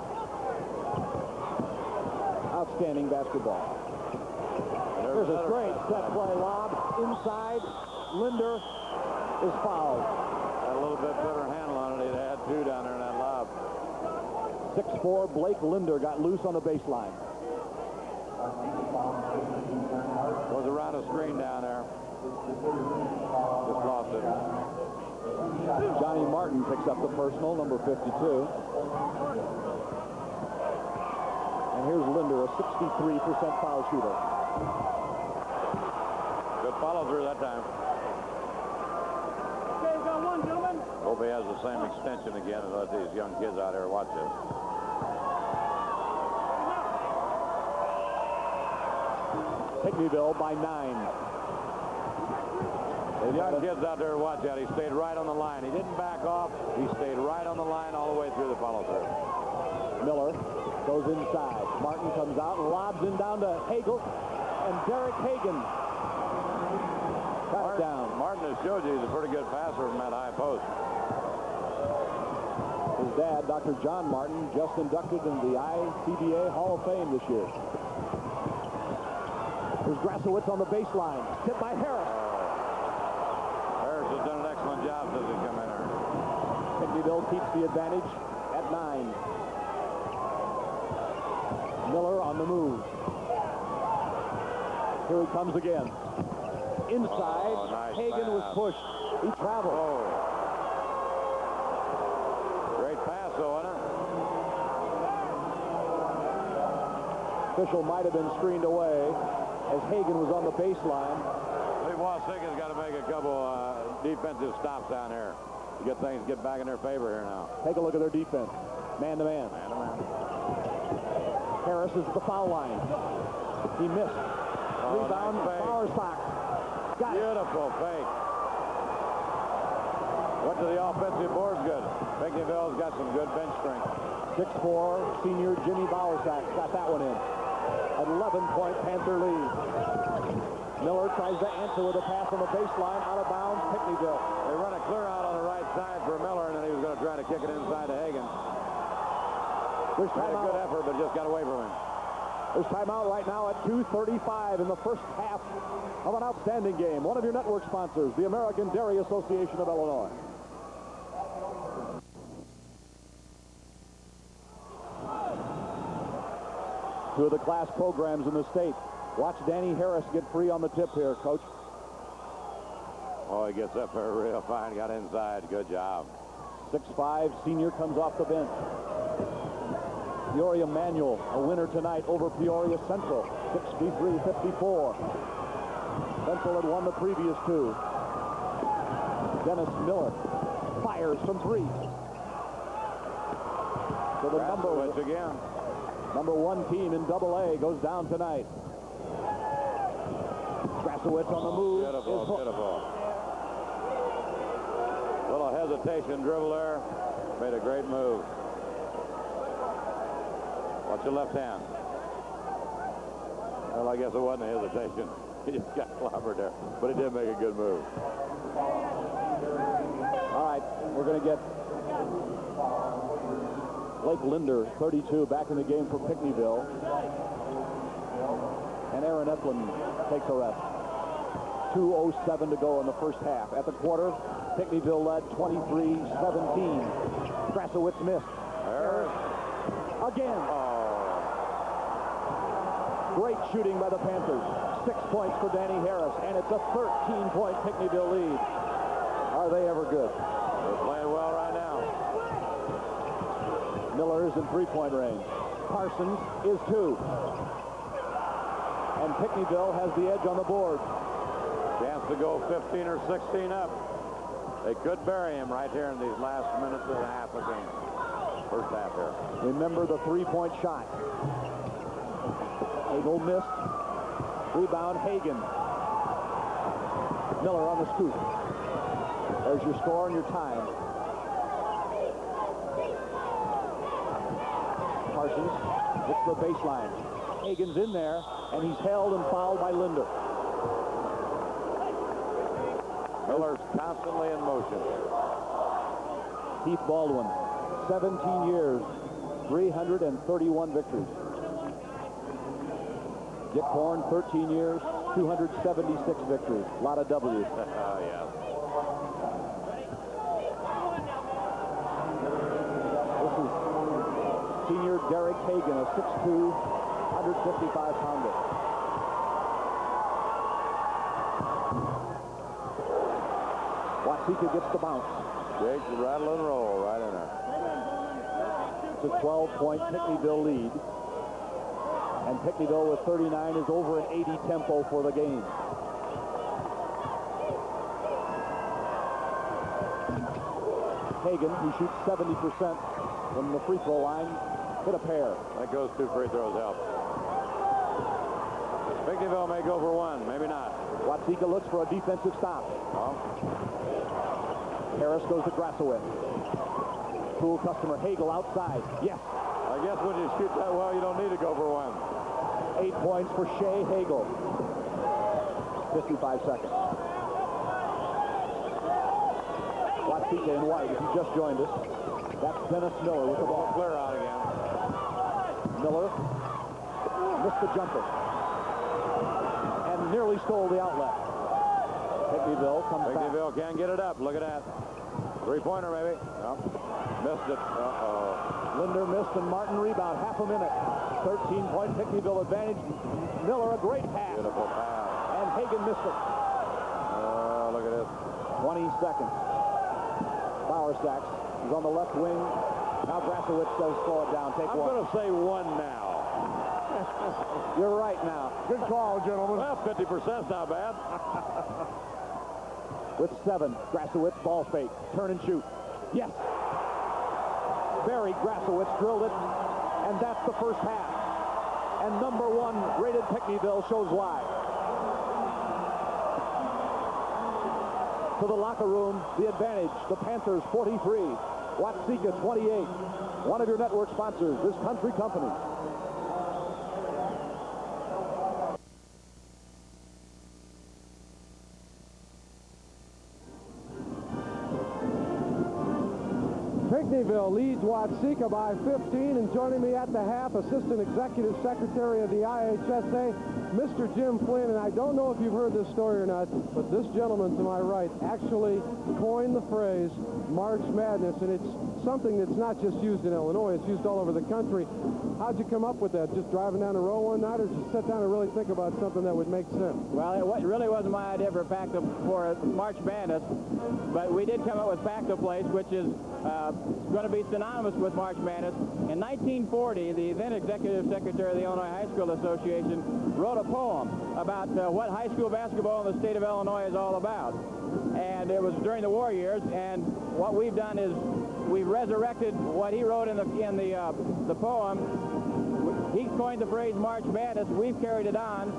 Outstanding basketball. There's a great set play lob inside. Linder is fouled. Had a little bit better handle on it. He'd had 2 down there in that lob. 6'4" Blake Linder got loose on the baseline. Was around a screen down there. Just lost it. Johnny Martin picks up the personal, number 52. And here's Linder, a 63% foul shooter. Good follow through that time. Okay, got one, gentlemen. Hope he has the same extension again and let these young kids out here watch this. Pinckneyville by 9. The young kids out there watch that. He stayed right on the line. He didn't back off. He stayed right on the line all the way through the follow through. Miller goes inside. Martin comes out and lobs in down to Hagel. And Derek Hagan got it down. Martin has showed you he's a pretty good passer from that high post. His dad, Dr. John Martin, just inducted in the ICBA Hall of Fame this year. There's Grasowitz on the baseline. Hit by Harris. Harris has done an excellent job since he come in here. Pinckneyville keeps the advantage at 9. Miller on the move. Here he comes again. Inside, nice Hagan pass. was pushed. He traveled. Great pass, though, isn't it? official might have been screened away as Hagan was on the baseline. I believe Watseka's got to make a couple defensive stops down here to get things back in their favor here now. Take a look at their defense. Man-to-man. Man-to-man. Harris is at the foul line. He missed. Rebound, nice Power Sox. Got it. Beautiful fake. Went to the offensive boards good. Pinckneyville's got some good bench strength. 6'4", senior Jimmy Bowersack got that one in. An 11-point Panther lead. Miller tries to answer with a pass on the baseline, out of bounds, Pinckneyville. They run a clear out on the right side for Miller, and then he was going to try to kick it inside to Hagan. There's Made a timeout. good effort, but just got away from him. There's timeout right now at 2:35 in the first half of an outstanding game. One of your network sponsors, the American Dairy Association of Illinois. Two of the class programs in the state. Watch Danny Harris get free on the tip here, Coach. Oh, he gets up there real fine. Got inside. Good job. 6'5", senior comes off the bench. Peoria Manuel, a winner tonight over Peoria Central. 63-54. Central had won the previous two. Dennis Miller fires from three. So the number one team in Double-A goes down tonight. Grasowitz on the move. Beautiful, beautiful. Little hesitation dribble there. Made a great move. Watch your left hand. Well, I guess it wasn't a hesitation. He just got clobbered there. But he did make a good move. All right, we're going to get Blake Linder, 32, back in the game for Pinckneyville. And Aaron Eplin takes a rest. 2:07 to go in the first half. At the quarter, Pinckneyville led 23-17. Grasowitz missed. Again. Great shooting by the Panthers. 6 points for Danny Harris, and it's a 13-point Pinckneyville lead. Are they ever good? They're playing well right now. Miller is in three-point range. Parsons is two. And Pinckneyville has the edge on the board. Chance to go 15 or 16 up. They could bury him right here in these last minutes and a half of the game. First half here. Remember the three-point shot. Hagel missed. Rebound, Hagan. Miller on the scoop. There's your score and your time. Parsons gets to the baseline. Hagan's in there, and he's held and fouled by Linder. Miller's constantly in motion. Keith Baldwin, 17 years, 331 victories. Dick Horn, 13 years, 276 victories. A lot of W's. Yeah. This is senior Derek Hagan, a 6'2", 155-pounder. Watseka gets the bounce. Jake's rattle and roll right in there. It's a 12-point Pinckneyville lead. And Pinckneyville with 39 is over an 80 tempo for the game. Hagan, who shoots 70% from the free throw line, hit a pair. That goes two free throws help. Pinckneyville may go for one, maybe not. Watseka looks for a defensive stop. Well, Harris goes to Grasowitz. Cool customer, Hagel outside. Yes. I guess when you shoot that well, you don't need to go for one. 8 points for Shea Hagel. 55 seconds. Watseka in white, if you just joined us. That's Dennis Miller with the ball. Clear out again. Miller missed the jumper. And nearly stole the outlet. Pinckneyville comes back. Pinckneyville can't get it up. Look at that. Three-pointer, maybe. No. Missed it. Linder missed and Martin rebound. Half a minute. 13-point Pinckneyville advantage. Miller a great pass. Beautiful pass. And Hagan missed it. Look at this. 20 seconds. Bowersack is on the left wing. Now Grasowitz says slow it down. Take one. I'm going to say one now. You're right now. Good call, gentlemen. Well, 50%'s not bad. With 7, Grasowitz ball fake. Turn and shoot. Yes. Barry Grasowitz drilled it, and that's the first half. And number 1 rated Pinckneyville shows why. To the locker room, the advantage. The Panthers 43, Watseka 28. One of your network sponsors, this country company. Pinckneyville leads Watseka by 15, and joining me at the half, Assistant Executive Secretary of the IHSA, Mr. Jim Flynn. And I don't know if you've heard this story or not, but this gentleman to my right actually coined the phrase March Madness, and it's something that's not just used in Illinois, it's used all over the country. How'd you come up with that? Just driving down the road one night, or just sit down and really think about something that would make sense? Well, it really wasn't my idea for March Madness, but we did come up with Pack the Place, which is going to be synonymous with March Madness. In 1940, the then Executive Secretary of the Illinois High School Association wrote a poem about what high school basketball in the state of Illinois is all about. And it was during the war years, and what we've done is we've resurrected what he wrote in the poem. He coined the phrase March Madness. We've carried it on.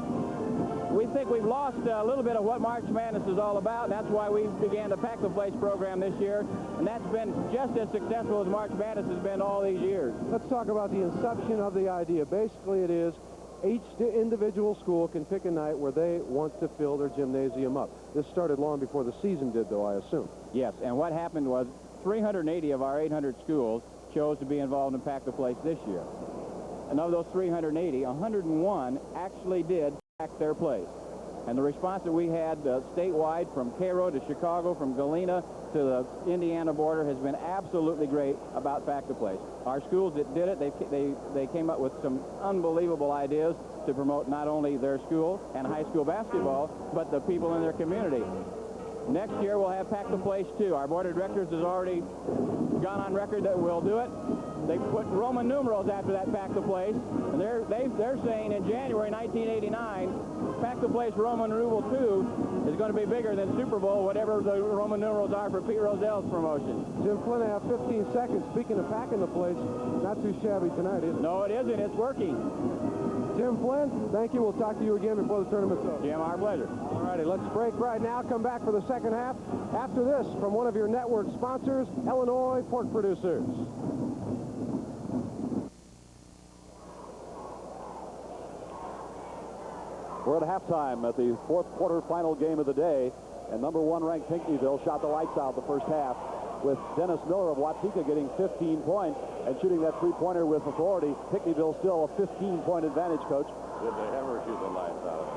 We think we've lost a little bit of what March Madness is all about. That's why we began the Pack the Place program this year, and that's been just as successful as March Madness has been all these years. Let's talk about the inception of the idea. Basically, it is each individual school can pick a night where they want to fill their gymnasium up. This started long before the season did, though, I assume. Yes, and what happened was 380 of our 800 schools chose to be involved in Pack the Place this year. And of those 380, 101 actually did pack their place. And the response that we had statewide, from Cairo to Chicago, from Galena to the Indiana border, has been absolutely great about Pack the Place. Our schools that did it, they came up with some unbelievable ideas to promote not only their school and high school basketball, but the people in their community. Next year, we'll have Pack the Place, too. Our board of directors has already gone on record that we'll do it. They put Roman numerals after that Pack the Place, and they're saying in January 1989, Pack the Place Roman numeral 2 is going to be bigger than Super Bowl, whatever the Roman numerals are for Pete Rozell's promotion. Jim Flynn, I have 15 seconds. Speaking of packing the place, not too shabby tonight, is it? No, it isn't. It's working. Jim Flynn, thank you. We'll talk to you again before the tournament's over. Jim, our pleasure. All righty, let's break right now. Come back for the second half. After this, from one of your network sponsors, Illinois Pork Producers. We're at halftime at the fourth quarterfinal game of the day, and number 1 ranked Pinckneyville shot the lights out the first half, with Dennis Miller of Watseka getting 15 points and shooting that three-pointer with authority. Pinckneyville still a 15-point advantage, Coach. Did they ever shoot the lights out?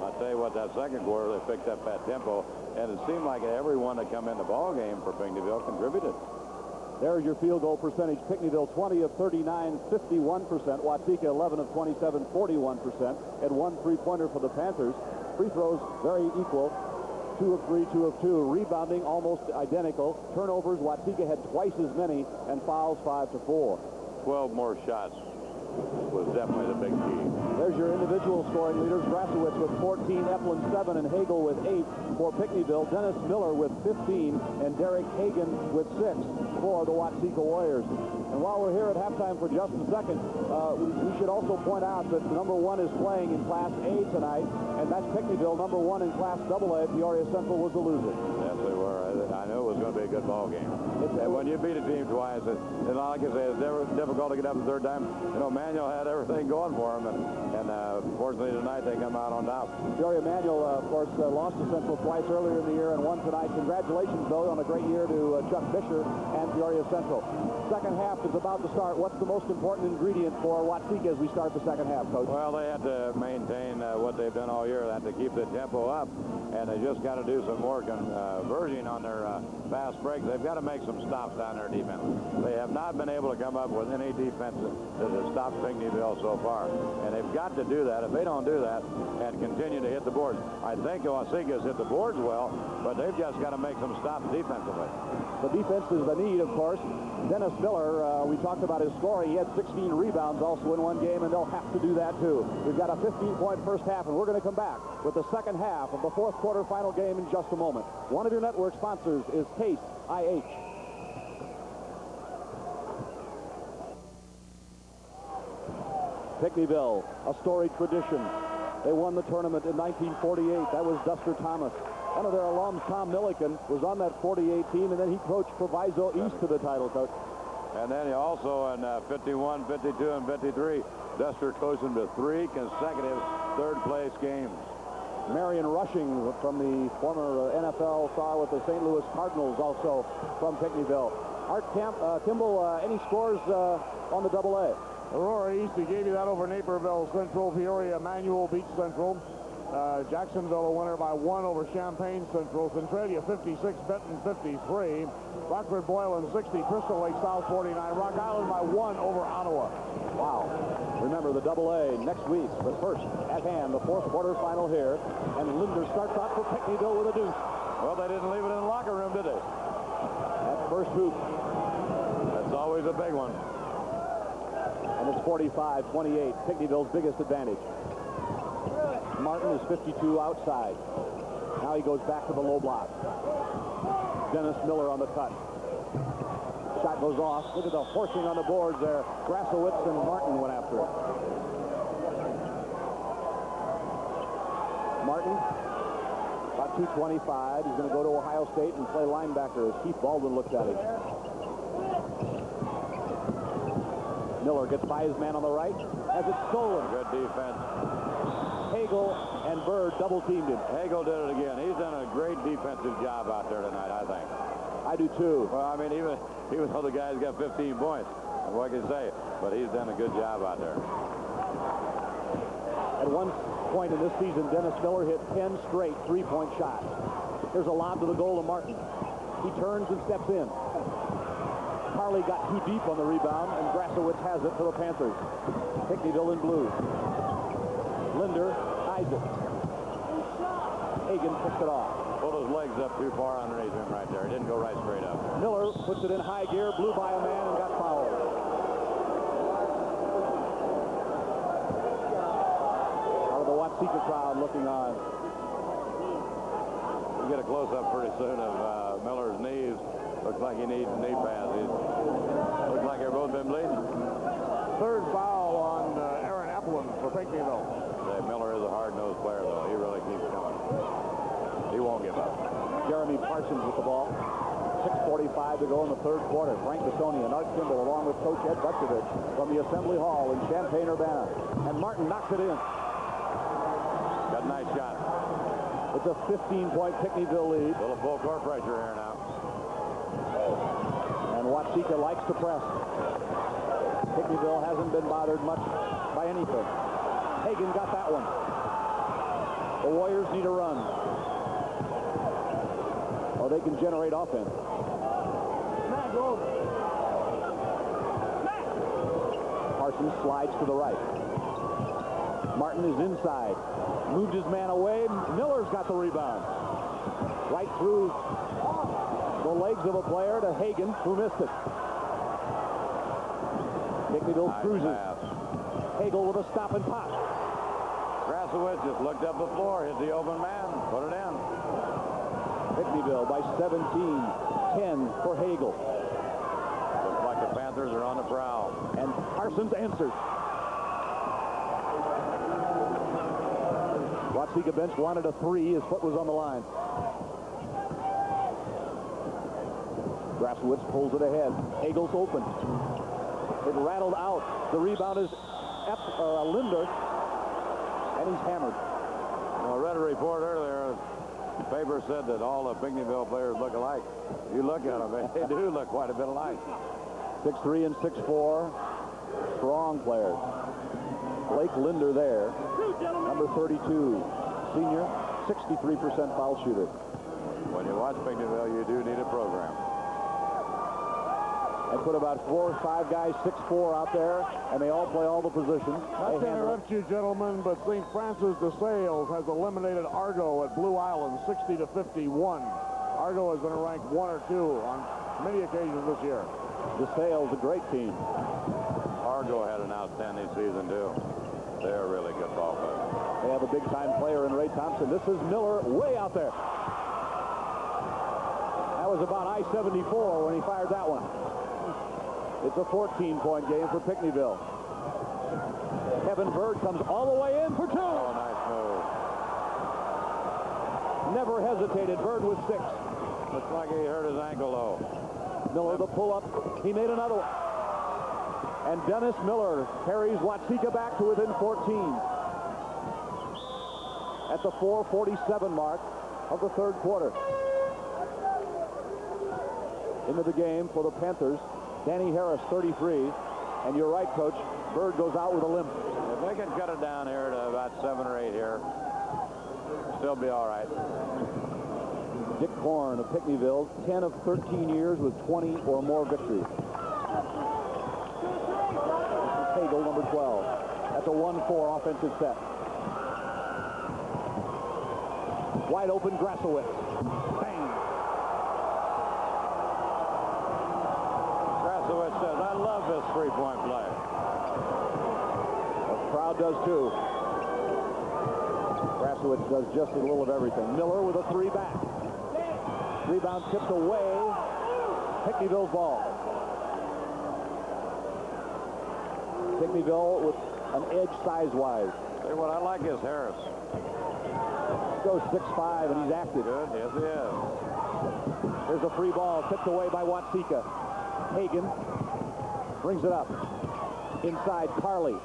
I'll tell you what, that second quarter, they picked up that tempo, and it seemed like everyone that come in the ball game for Pinckneyville contributed. There's your field goal percentage. Pinckneyville 20 of 39, 51%. Watseka 11 of 27, 41%. And 1 three-pointer for the Panthers. Free throws very equal. 2 of 3, 2 of 2. Rebounding almost identical. Turnovers, Watseka had twice as many, and fouls 5 to 4. 12 more shots was definitely the big key. There's your individual scoring leaders. Grasowitz with 14, Eflin 7, and Hagel with 8 for Pinckneyville. Dennis Miller with 15, and Derek Hagan with 6 for the Watseka Warriors. And while we're here at halftime for just a second, we should also point out that number 1 is playing in Class A tonight, and that's Pinckneyville. Number 1 in Class AA, Peoria Central, was the loser. Yes, they were. I knew it was going to be a good ball game. And when you beat a team twice, and like I say, it's never difficult to get up the third time. You know, Manuel had everything going for him, and fortunately tonight they come out on top. Peoria Manuel, of course, lost to Central twice earlier in the year and won tonight. Congratulations, though, on a great year to Chuck Fisher and Peoria Central. Second half is about to start. What's the most important ingredient for Watseka as we start the second half, Coach? Well, they had to maintain what they've done all year. They had to keep the tempo up, and they just got to do some work on verging on their fast break. They've got to make some stops down there defense. They have not been able to come up with any defense that has stopped Pinckneyville so far. And they've got to do that. If they don't do that and continue to hit the boards, I think Watseka's hit the boards well, but they've just got to make some stops defensively. The defense is the need, of course. Dennis Miller, we talked about his scoring. He had 16 rebounds also in one game, and they'll have to do that too. We've got a 15-point first half, and we're going to come back with the second half of the fourth quarterfinal game in just a moment. One of your network sponsors is Case IH. Pinckneyville, a storied tradition. They won the tournament in 1948. That was Duster Thomas. One of their alums, Tom Milliken, was on that 48 team, and then he coached Proviso East to the title, Coach. And then he also in 51, 52, and 53, Duster coached him to 3 consecutive third-place games. Marion Rushing from the former NFL star with the St. Louis Cardinals, also from Pinckneyville. Art Kimball, any scores on the AA? Aurora East, he gave you that over Naperville Central. Peoria, Manual Beach Central. Jacksonville, a winner by 1 over Champaign Central. Centralia, 56, Benton, 53. Rockford Boylan, 60. Crystal Lake South, 49. Rock Island by 1 over Ottawa. Wow. Remember the AA next week, but first, at hand, the fourth quarterfinal here. And Linder starts out for Pinckneyville with a deuce. Well, they didn't leave it in the locker room, did they? That first hoop. That's always a big one. And it's 45-28, Pinckneyville's biggest advantage. Martin is 52 outside. Now he goes back to the low block. Dennis Miller on the cut. Shot goes off. Look at the forcing on the boards there. Grasowitz and Martin went after it. Martin, about 225. He's going to go to Ohio State and play linebacker as Keith Baldwin looks at him. Miller gets by his man on the right. Has it stolen. Good defense. Hagel and Bird double-teamed him. Hagel did it again. He's done a great defensive job out there tonight, I think. I do, too. Well, I mean, even though the guy's got 15 points, what can you say? But he's done a good job out there. At one point in this season, Dennis Miller hit 10 straight three-point shots. Here's a lob to the goal to Martin. He turns and steps in. Harley got too deep on the rebound, and Grasowitz has it for the Panthers. Pinckneyville in blue. Linder eyes it. Hagen picks it off. Pulled his legs up too far underneath him right there. He didn't go right straight up. Miller puts it in high gear, blew by a man, and got fouled. Out of the Watseka crowd looking on. We'll get a close-up pretty soon of Miller's knees. Looks like he needs knee pads. Looks like they've both been bleeding. Third foul on Aaron Eplin for Pinckneyville. Miller is a hard-nosed player, though. He really keeps coming. He won't give up. Jeremy Parsons with the ball. 6:45 to go in the third quarter. Frank Bissoni and Art Kimball along with Coach Ed Butkovich from the Assembly Hall in Champaign-Urbana. And Martin knocks it in. Got a nice shot. It's a 15-point Pinckneyville lead. A little full court pressure here now. And Watseka likes to press. Pinckneyville hasn't been bothered much by anything. Hagen got that one. The Warriors need a run. Or they can generate offense. Parsons slides to the right. Martin is inside. Moved his man away. Miller's got the rebound. Right through the legs of a player to Hagen, who missed it. Pinckneyville cruises. Hagel with a stop and pop. Grasowitz just looked up the floor, hit the open man, put it in. Pinckneyville by 17, 10 for Hagel. Looks like the Panthers are on the prowl. And Parsons answers. Watseka bench wanted a 3. His foot was on the line. Grasowitz pulls it ahead. Hagel's open. It rattled out. The rebound is Linder, and he's hammered. Well, I read a report earlier. The paper said that all the Pinckneyville players look alike. You look at them, they do look quite a bit alike. 6'3" and 6'4", strong players. Blake Linder there, number 32, senior, 63% foul shooter. when you watch Pinckneyville, you do need a program. And put about 4 or 5 guys, 6'4" out there, and they all play all the positions. Not to interrupt you, gentlemen, but St. Francis de Sales has eliminated Argo at Blue Island 60-51. Argo has been ranked 1 or 2 on many occasions this year. De Sales, a great team. Argo had an outstanding season, too. They're a really good ball players. They have a big-time player in Ray Thompson. This is Miller way out there. That was about I-74 when he fired that one. It's a 14-point game for Pinckneyville. Kevin Bird comes all the way in for 2. Oh, nice move. Never hesitated. Bird with 6. Looks like he hurt his ankle, though. Miller, the pull-up. He made another one. And Dennis Miller carries Watseka back to within 14. At the 4:47 mark of the third quarter. Into the game for the Panthers, Danny Harris, 33. And you're right, Coach. Bird goes out with a limp. If they can cut it down here to about 7 or 8 here, still be all right. Dick Korn of Pinckneyville, 10 of 13 years with 20 or more victories. This is Hagel, number 12. That's a 1-4 offensive set. Wide open, Grasowitz. Bang. Grasowitz says, I love this three-point play. The crowd does too. Grasowitz does just a little of everything. Miller with a 3 back. Rebound tipped away. Pinckneyville's ball. Pinckneyville with an edge size-wise. Hey, what I like is Harris. Goes 6'5", and he's active. Good, yes he is. There's a free ball tipped away by Watseka. Hagan brings it up. Inside, Carley.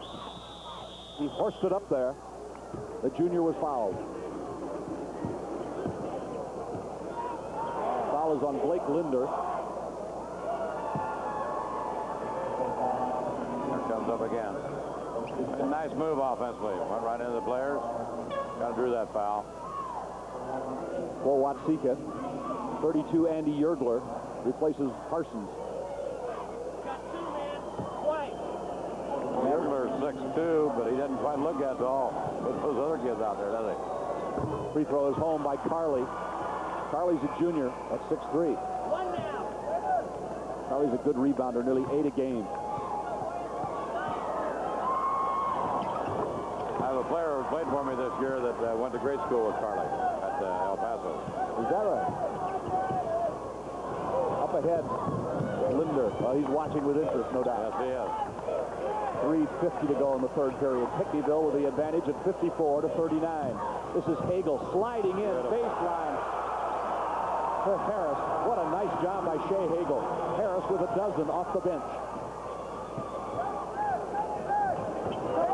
He horsed it up there. The junior was fouled. Foul is on Blake Linder. Here comes up again. A nice move offensively. Went right into the players. Got to drew that foul. For Watseka, 32 Andy Yergler replaces Parsons. Yergler's 6'2", but he doesn't quite look that tall with those other kids out there, does he? Free throw is home by Carley. Carley's a junior at 6'3". Carley's a good rebounder, nearly 8 a game. I have a player who played for me this year that went to grade school with Carley at El Paso. Is that right? Up ahead, Linder. He's watching with interest, no doubt. Yes, he is. 3:50 to go in the third period. Pinckneyville with the advantage at 54-39. This is Hagel sliding in, baseline for Harris. What a nice job by Shea Hagel. Harris with a dozen off the bench.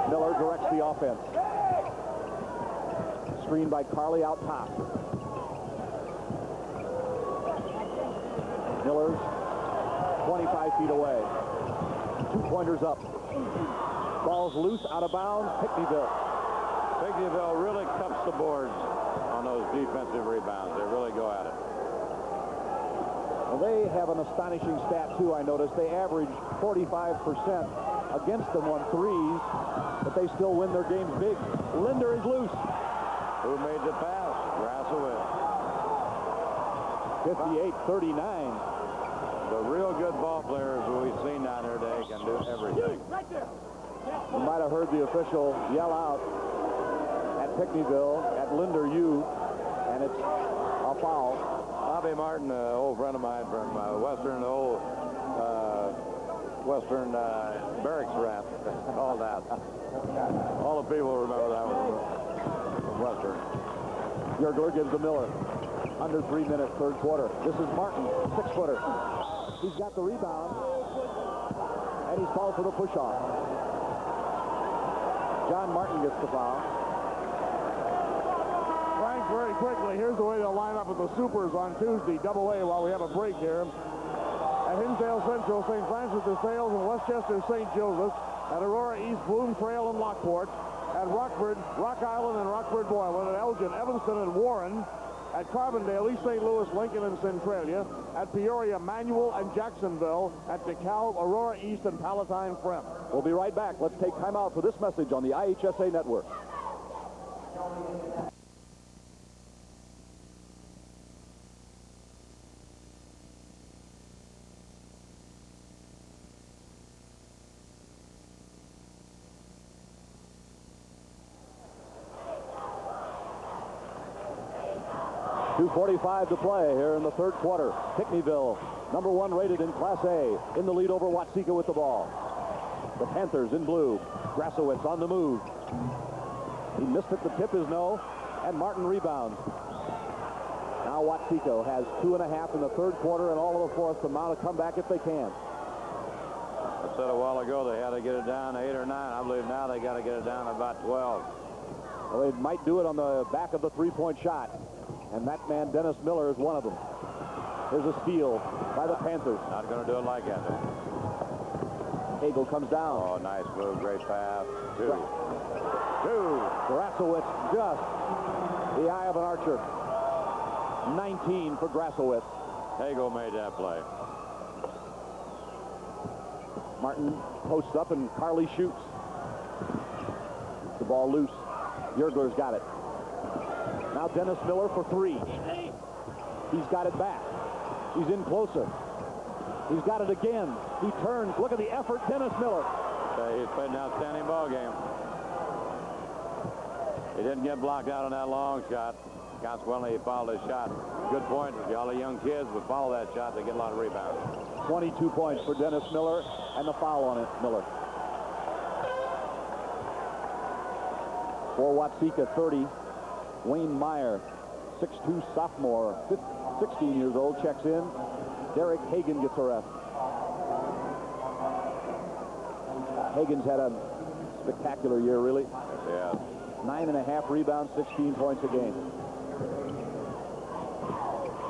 Miller directs the offense. Screen by Carley out top. Miller's 25 feet away. 2-pointers up. Ball's loose, out of bounds, Pinckneyville. Pinckneyville really cups the boards on those defensive rebounds. They really go at it. Well, they have an astonishing stat, too, I noticed. They average 45% against them on threes, but they still win their games big. Linder is loose. Who made the pass? Grasowitz. 58-39. The real good ball players we've seen down there today can do everything. You might have heard the official yell out at Pinckneyville, at Linder U, and it's a foul. Bobby Martin, an old friend of mine from Western Barracks Ramp, all that. All the people remember that one from Western. Yergler gives to Miller. Under 3 minutes, third quarter. This is Martin, 6-footer. He's got the rebound, and he's called for the push-off. John Martin gets the foul. Frank, very quickly, here's the way they'll line up with the Supers on Tuesday, double-A, while we have a break here. At Hinsdale Central, St. Francis de Sales, and Westchester St. Joseph. At Aurora East, Bloom Trail, and Lockport. At Rockford, Rock Island, and Rockford Boylan. At Elgin, Evanston, and Warren. at Carbondale, East St. Louis, Lincoln, and Centralia, at Peoria, Manual, and Jacksonville, at DeKalb, Aurora East, and Palatine, Friend. We'll be right back. Let's take time out for this message on the IHSA Network. .2:45 to play here in the third quarter. Pinckneyville, number 1 rated in Class A, in the lead over Watseka with the ball. The Panthers in blue. Grasowitz on the move. He missed it. The tip is no, and Martin rebounds. Now Watseka has 2.5 in the third quarter and all of the fourth to mount a comeback if they can. I said a while ago they had to get it down to 8 or 9. I believe now they got to get it down to about 12. Well, they might do it on the back of the three-point shot. And that man, Dennis Miller, is one of them. Here's a steal by the Panthers. Not going to do it like that. Hagel comes down. Oh, nice move. Great pass. Two. Grasowitz just the eye of an archer. 19 for Grasowitz. Hagel made that play. Martin posts up and Carly shoots. The ball loose. Yergler's got it. Now Dennis Miller for 3. He's got it back. He's in closer. He's got it again. He turns. Look at the effort, Dennis Miller. He's played an outstanding ball game. He didn't get blocked out on that long shot. Consequently, he fouled his shot. Good point. All the young kids would follow that shot. They get a lot of rebounds. 22 points for Dennis Miller, and the foul on it, Miller. For Watseka, 30. Wayne Meyer, 6'2" sophomore, 16 years old, checks in. Derek Hagan gets a ref. Hagan's had a spectacular year, really. Yeah. 9.5 rebounds, 16 points a game.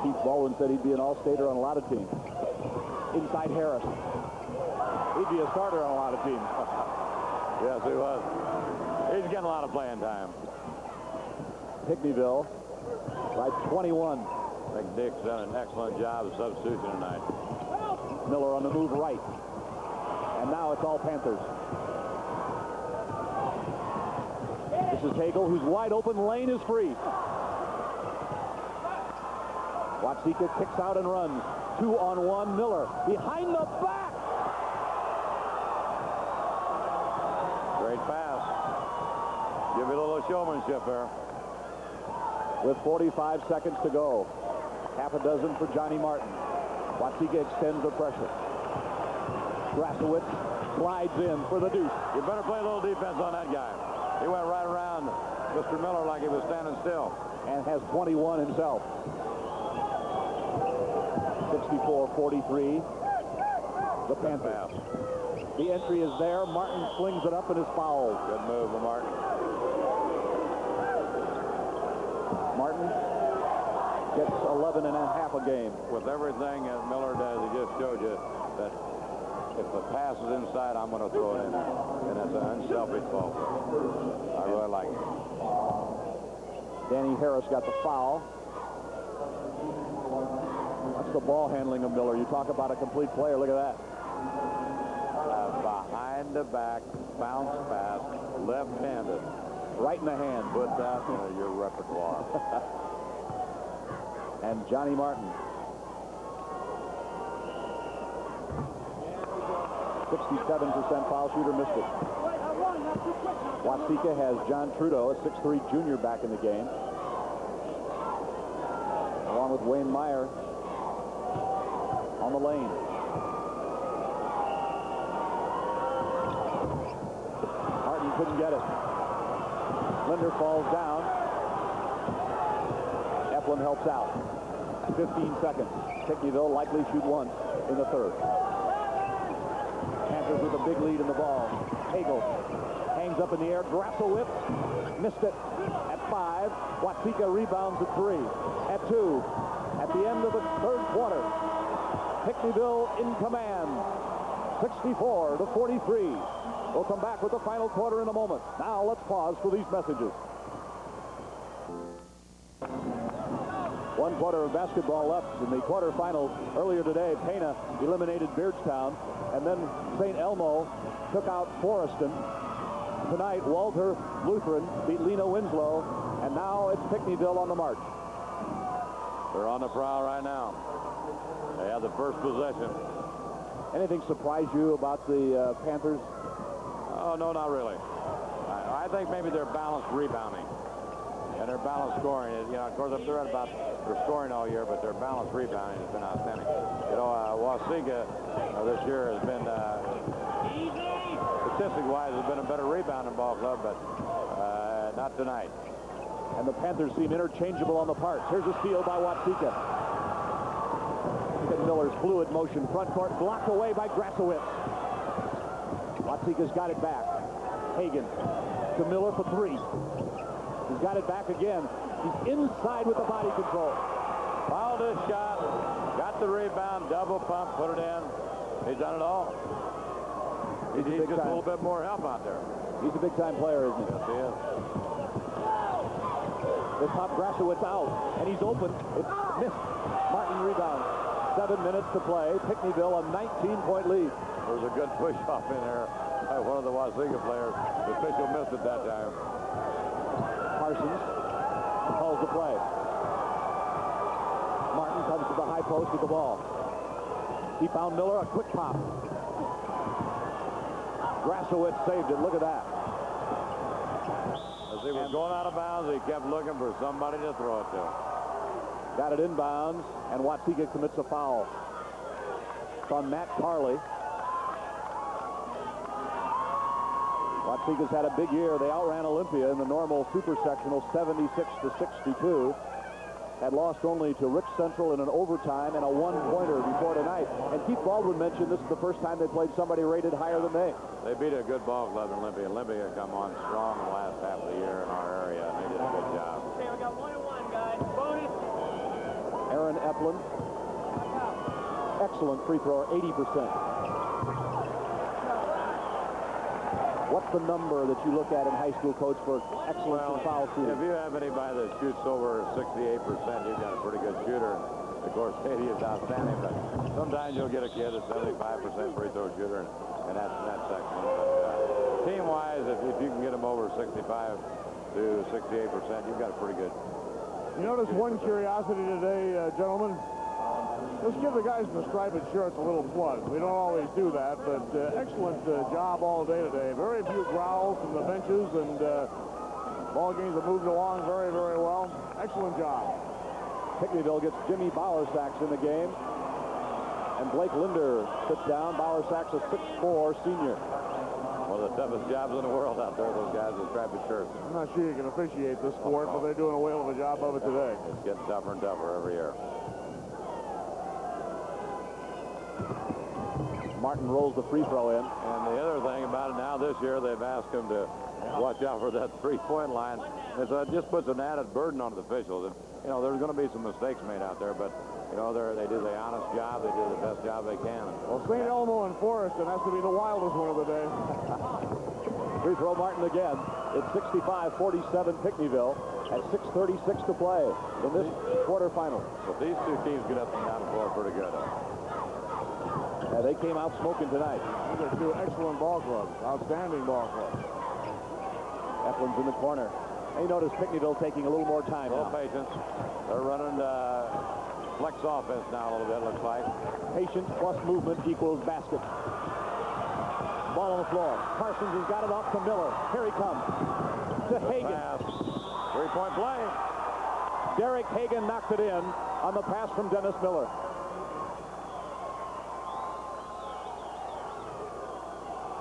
Keith Baldwin said he'd be an all-stater on a lot of teams. Inside Harris. He'd be a starter on a lot of teams. Yes, he was. He's getting a lot of playing time. Pinckneyville by 21. I think Dick's done an excellent job of substitution tonight. Miller on the move right. And now it's all Panthers. This is Hagel, who's wide open. Lane is free. Watseka kicks out and runs. 2-on-1. Miller behind the back. Great pass. Give it a little showmanship there. With 45 seconds to go. Half a dozen for Johnny Martin. Watseka extends the pressure. Grasowitz slides in for the deuce. You better play a little defense on that guy. He went right around Mr. Miller like he was standing still. And has 21 himself. 64-43. The Panthers. The entry is there. Martin slings it up and is fouled. Good move by Martin. Martin gets 11.5 a game. With everything that Miller does, he just showed you that if the pass is inside, I'm going to throw it in there. And that's an unselfish ball. I really like it. Danny Harris got the foul. That's the ball handling of Miller. You talk about a complete player. Look at that. Behind the back, bounce pass, left-handed. Right in the hand. Put that in your repertoire. And Johnny Martin. 67% foul shooter, missed it. Watseka has John Trudeau, a 6'3" junior, back in the game. Along with Wayne Meyer on the lane. Martin couldn't get it. Linder falls down. Eflin helps out. 15 seconds. Pinckneyville likely shoot once in the third. Panthers with a big lead in the ball. Hagel hangs up in the air. Grasowitz missed it at 5. Watseka rebounds at 3. At 2. At the end of the third quarter, Pinckneyville in command. 64-43. We'll come back with the final quarter in a moment. Now let's pause for these messages. One quarter of basketball left in the quarterfinals. Earlier today, Pana eliminated Beardstown, and then St. Elmo took out Forreston. Tonight, Walter Lutheran beat Lena Winslow, and now it's Pinckneyville on the march. They're on the prowl right now. They have the first possession. Anything surprise you about the Panthers? Oh, no, not really. I think maybe they're balanced rebounding and their balanced scoring. You know, of course, they're at about their scoring all year, but their balanced rebounding has been outstanding. You know, Watseka this year has been, statistic-wise, has been a better rebounding ball club, but not tonight. And the Panthers seem interchangeable on the parts. Here's a steal by Watseka. Look at Miller's fluid motion. Front court blocked away by Grasowitz. Watseka's got it back. Hagen to Miller for three. He's got it back again. He's inside with the body control. Fouled his shot, got the rebound, double pump, put it in. He's done it all. He needs just a little bit more help out there. He's a big-time player, isn't he? Yes, he is. They pop Grasowitz out, and he's open. It's missed. Martin rebounds. 7 minutes to play. Pinckneyville a 19-point lead. There was a good push-off in there by one of the Watseka players. The official missed it that time. Parsons calls the play. Martin comes to the high post with the ball. He found Miller, a quick pop. Grasowitz saved it. Look at that. As he was going out of bounds, he kept looking for somebody to throw it to. Got it inbounds, and Watseka commits a foul. It's on Matt Carley. Watseka's had a big year. They outran Olympia in the normal super sectional 76-62. Had lost only to Rich Central in an overtime and a one-pointer before tonight. And Keith Baldwin mentioned this is the first time they played somebody rated higher than they. They beat a good ball club in Olympia. Olympia come on strong in the last half of the year in our area, and they did a good job. Okay, we got 1-1, guys. Bonus. Aaron Eplin, excellent free thrower, 80%. What's the number that you look at in high school, Coach, for excellence in foul shooting? If you have anybody that shoots over 68%, you've got a pretty good shooter. Of course, 80 is outstanding, but sometimes you'll get a kid that's 75% free throw shooter, and that's section. But team-wise, if you can get them over 65 to 68%, you've got a pretty good. You notice one curiosity today, gentlemen? Let's give the guys in the striped shirts a little plug. We don't always do that, but excellent job all day today. Very few growls from the benches, and ball games have moved along very, very well. Excellent job. Pinckneyville gets Jimmy Bowersacks in the game, and Blake Linder sits down. Bowersacks, a 6'4" senior. One of the toughest jobs in the world out there, those guys with striped shirts. I'm not sure you can officiate this sport, but they're doing a whale of a job of it today. It's getting tougher and tougher every year. Martin rolls the free throw in. And the other thing about it now this year, they've asked him to watch out for that three-point line. And so it just puts an added burden on the officials. And, you know, there's going to be some mistakes made out there, but, you know, they do the honest job. They do the best job they can. Well, St. Elmo and Forreston has to be the wildest one of the day. Free throw Martin again. It's 65-47 Pinckneyville at 6:36 to play in this quarterfinal. But these two teams get up and down the floor pretty good. They came out smoking tonight. These are two excellent ball clubs, outstanding ball clubs. Eplin's in the corner. And you notice Pinckneyville taking a little more time now. Patience. They're running flex offense now a little bit, looks like. Patience plus movement equals basket. Ball on the floor. Parsons has got it off to Miller. Here he comes. To Hagen. Three-point play. Derek Hagen knocked it in on the pass from Dennis Miller.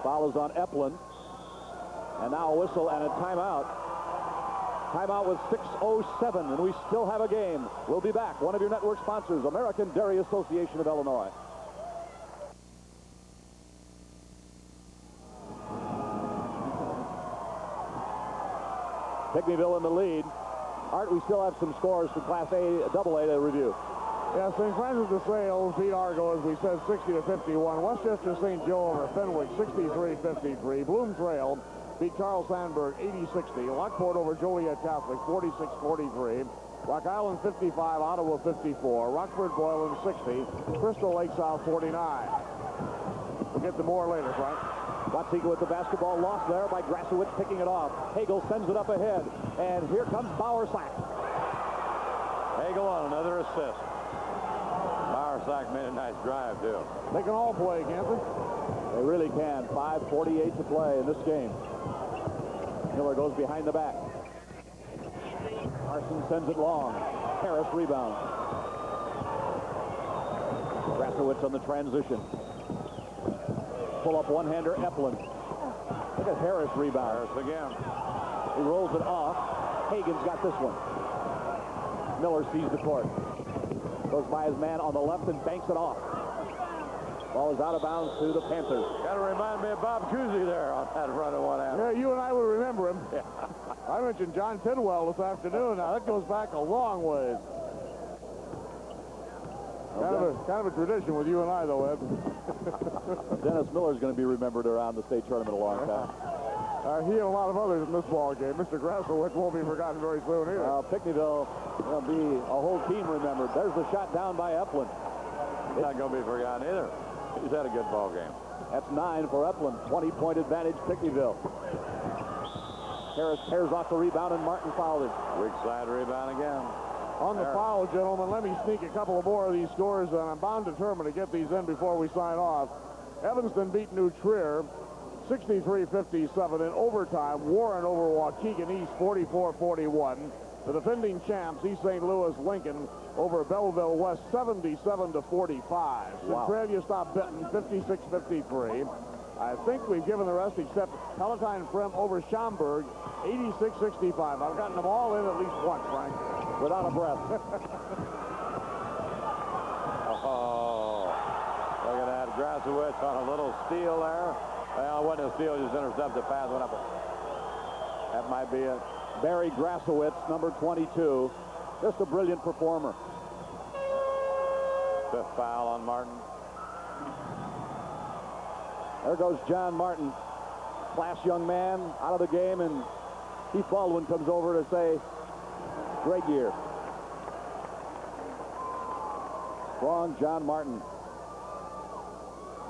Foul is on Eplin. And now a whistle and a timeout. Timeout with 6:07, and we still have a game. We'll be back. One of your network sponsors, American Dairy Association of Illinois. Pinckneyville in the lead. Art, we still have some scores for Class A, AA to review. Yeah, St. Francis de Sales beat Argo, as we said, 60-51. Westchester St. Joe over Fenwick, 63-53. Bloom Trail beat Charles Sandburg, 80-60. Lockport over Joliet Catholic, 46-43. Rock Island 55, Ottawa 54, Rockford Boylan 60, Crystal Lake South 49. We'll get to more later, Frank. Watseka with the basketball, lost there by Grasowitz picking it off. Hagel sends it up ahead, and here comes Bowersack. Hagel on another assist. Bowersack made a nice drive, too. They can all play, can't they? They really can. 5:48 to play in this game. Miller goes behind the back. Carson sends it long. Harris rebounds. Grasowitz on the transition. Pull-up one-hander, Eplin. Look at Harris rebound. Harris again. He rolls it off. Hagen's got this one. Miller sees the court. Goes by his man on the left and banks it off. Ball is out of bounds to the Panthers. Got to remind me of Bob Cousy there on that run of one out. Yeah, you and I would remember him. Yeah. I mentioned John Tidwell this afternoon. Now, that goes back a long ways. Kind of a tradition with you and I, though, Ed. Dennis Miller's going to be remembered around the state tournament a long time. He and a lot of others in this ball game. Mr. Grasowitz won't be forgotten very soon either. Pinckneyville will be a whole team remembered. There's the shot down by Eplin. He's not going to be forgotten either. He's had a good ball game. That's 9 for Eplin. 20-point advantage, Pinckneyville. Harris tears off the rebound, and Martin fouled it. Weak side rebound again. On the foul, gentlemen, let me sneak a couple of more of these scores, and I'm bound determined to get these in before we sign off. Evanston beat New Trier 63-57 in overtime. Warren over Waukegan East 44-41. The defending champs, East St. Louis Lincoln over Belleville West 77-45. Centralia stopped Benton 56-53. I think we've given the rest except Palatine Frem over Schaumburg 86-65. I've gotten them all in at least once, Frank. Without a breath. Oh, look at that. Grasowitz on a little steal there. Well, it wasn't a steal, just intercepted the pass, went up. That might be it. Barry Grasowitz, number 22. Just a brilliant performer. Fifth foul on Martin. There goes John Martin. Class young man out of the game, and Keith Baldwin comes over to say, great year. Strong John Martin.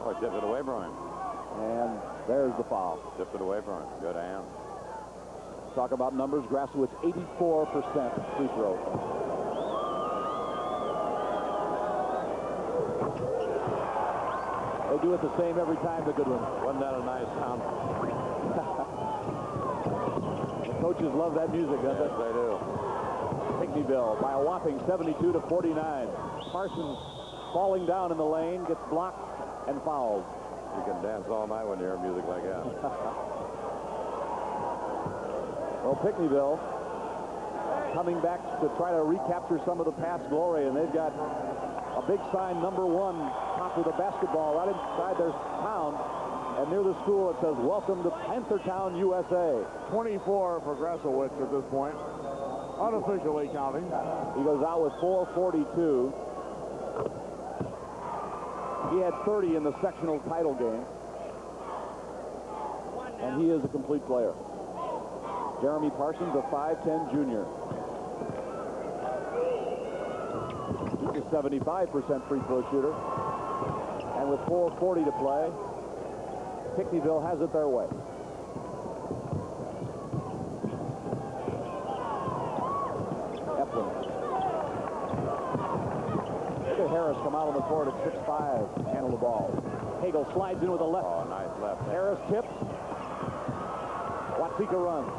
Oh, he tipped it away from him. And there's the foul. Tipped it away from him. Good hand. Talk about numbers. Grasowitz 84% free throw. They do it the same every time, the good ones. Wasn't that a nice sound? The coaches love that music, don't they? Yes, they do. Pinckneyville by a whopping 72-49. Parsons falling down in the lane, gets blocked and fouled. You can dance all night when you hear music like that. Well, Pinckneyville coming back to try to recapture some of the past glory, and they've got a big sign, number 1, top of the basketball right inside their town, and near the school it says, welcome to Panthertown, USA. 24 for Grasowitz at this point, unofficially counting. He goes out with 4:42. He had 30 in the sectional title game, and he is a complete player. Jeremy Parsons, a 5'10 junior. He's a 75% free throw shooter. And with 4:40 to play, Pinckneyville has it their way. Eplin. Look at Harris come out on the court at 6'5", handle the ball. Hagel slides in with a left. Oh, nice left. Harris tips. Watseka runs.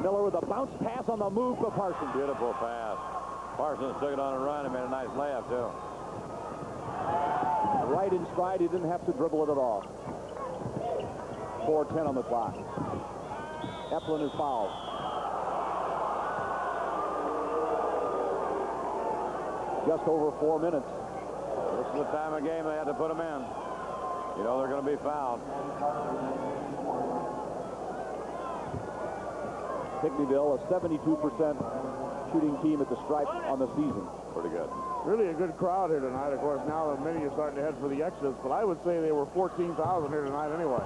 Miller with a bounce pass on the move for Parsons. Beautiful pass. Parsons took it on a run and made a nice layup, too. Right in stride, he didn't have to dribble it at all. 4:10 on the clock. Eplin is fouled. Just over 4 minutes. This is the time of game they had to put them in. You know they're going to be fouled. Pinckneyville, a 72% shooting team at the stripe on the season. Pretty good. Really a good crowd here tonight. Of course, now that many are starting to head for the exits, but I would say they were 14,000 here tonight anyway.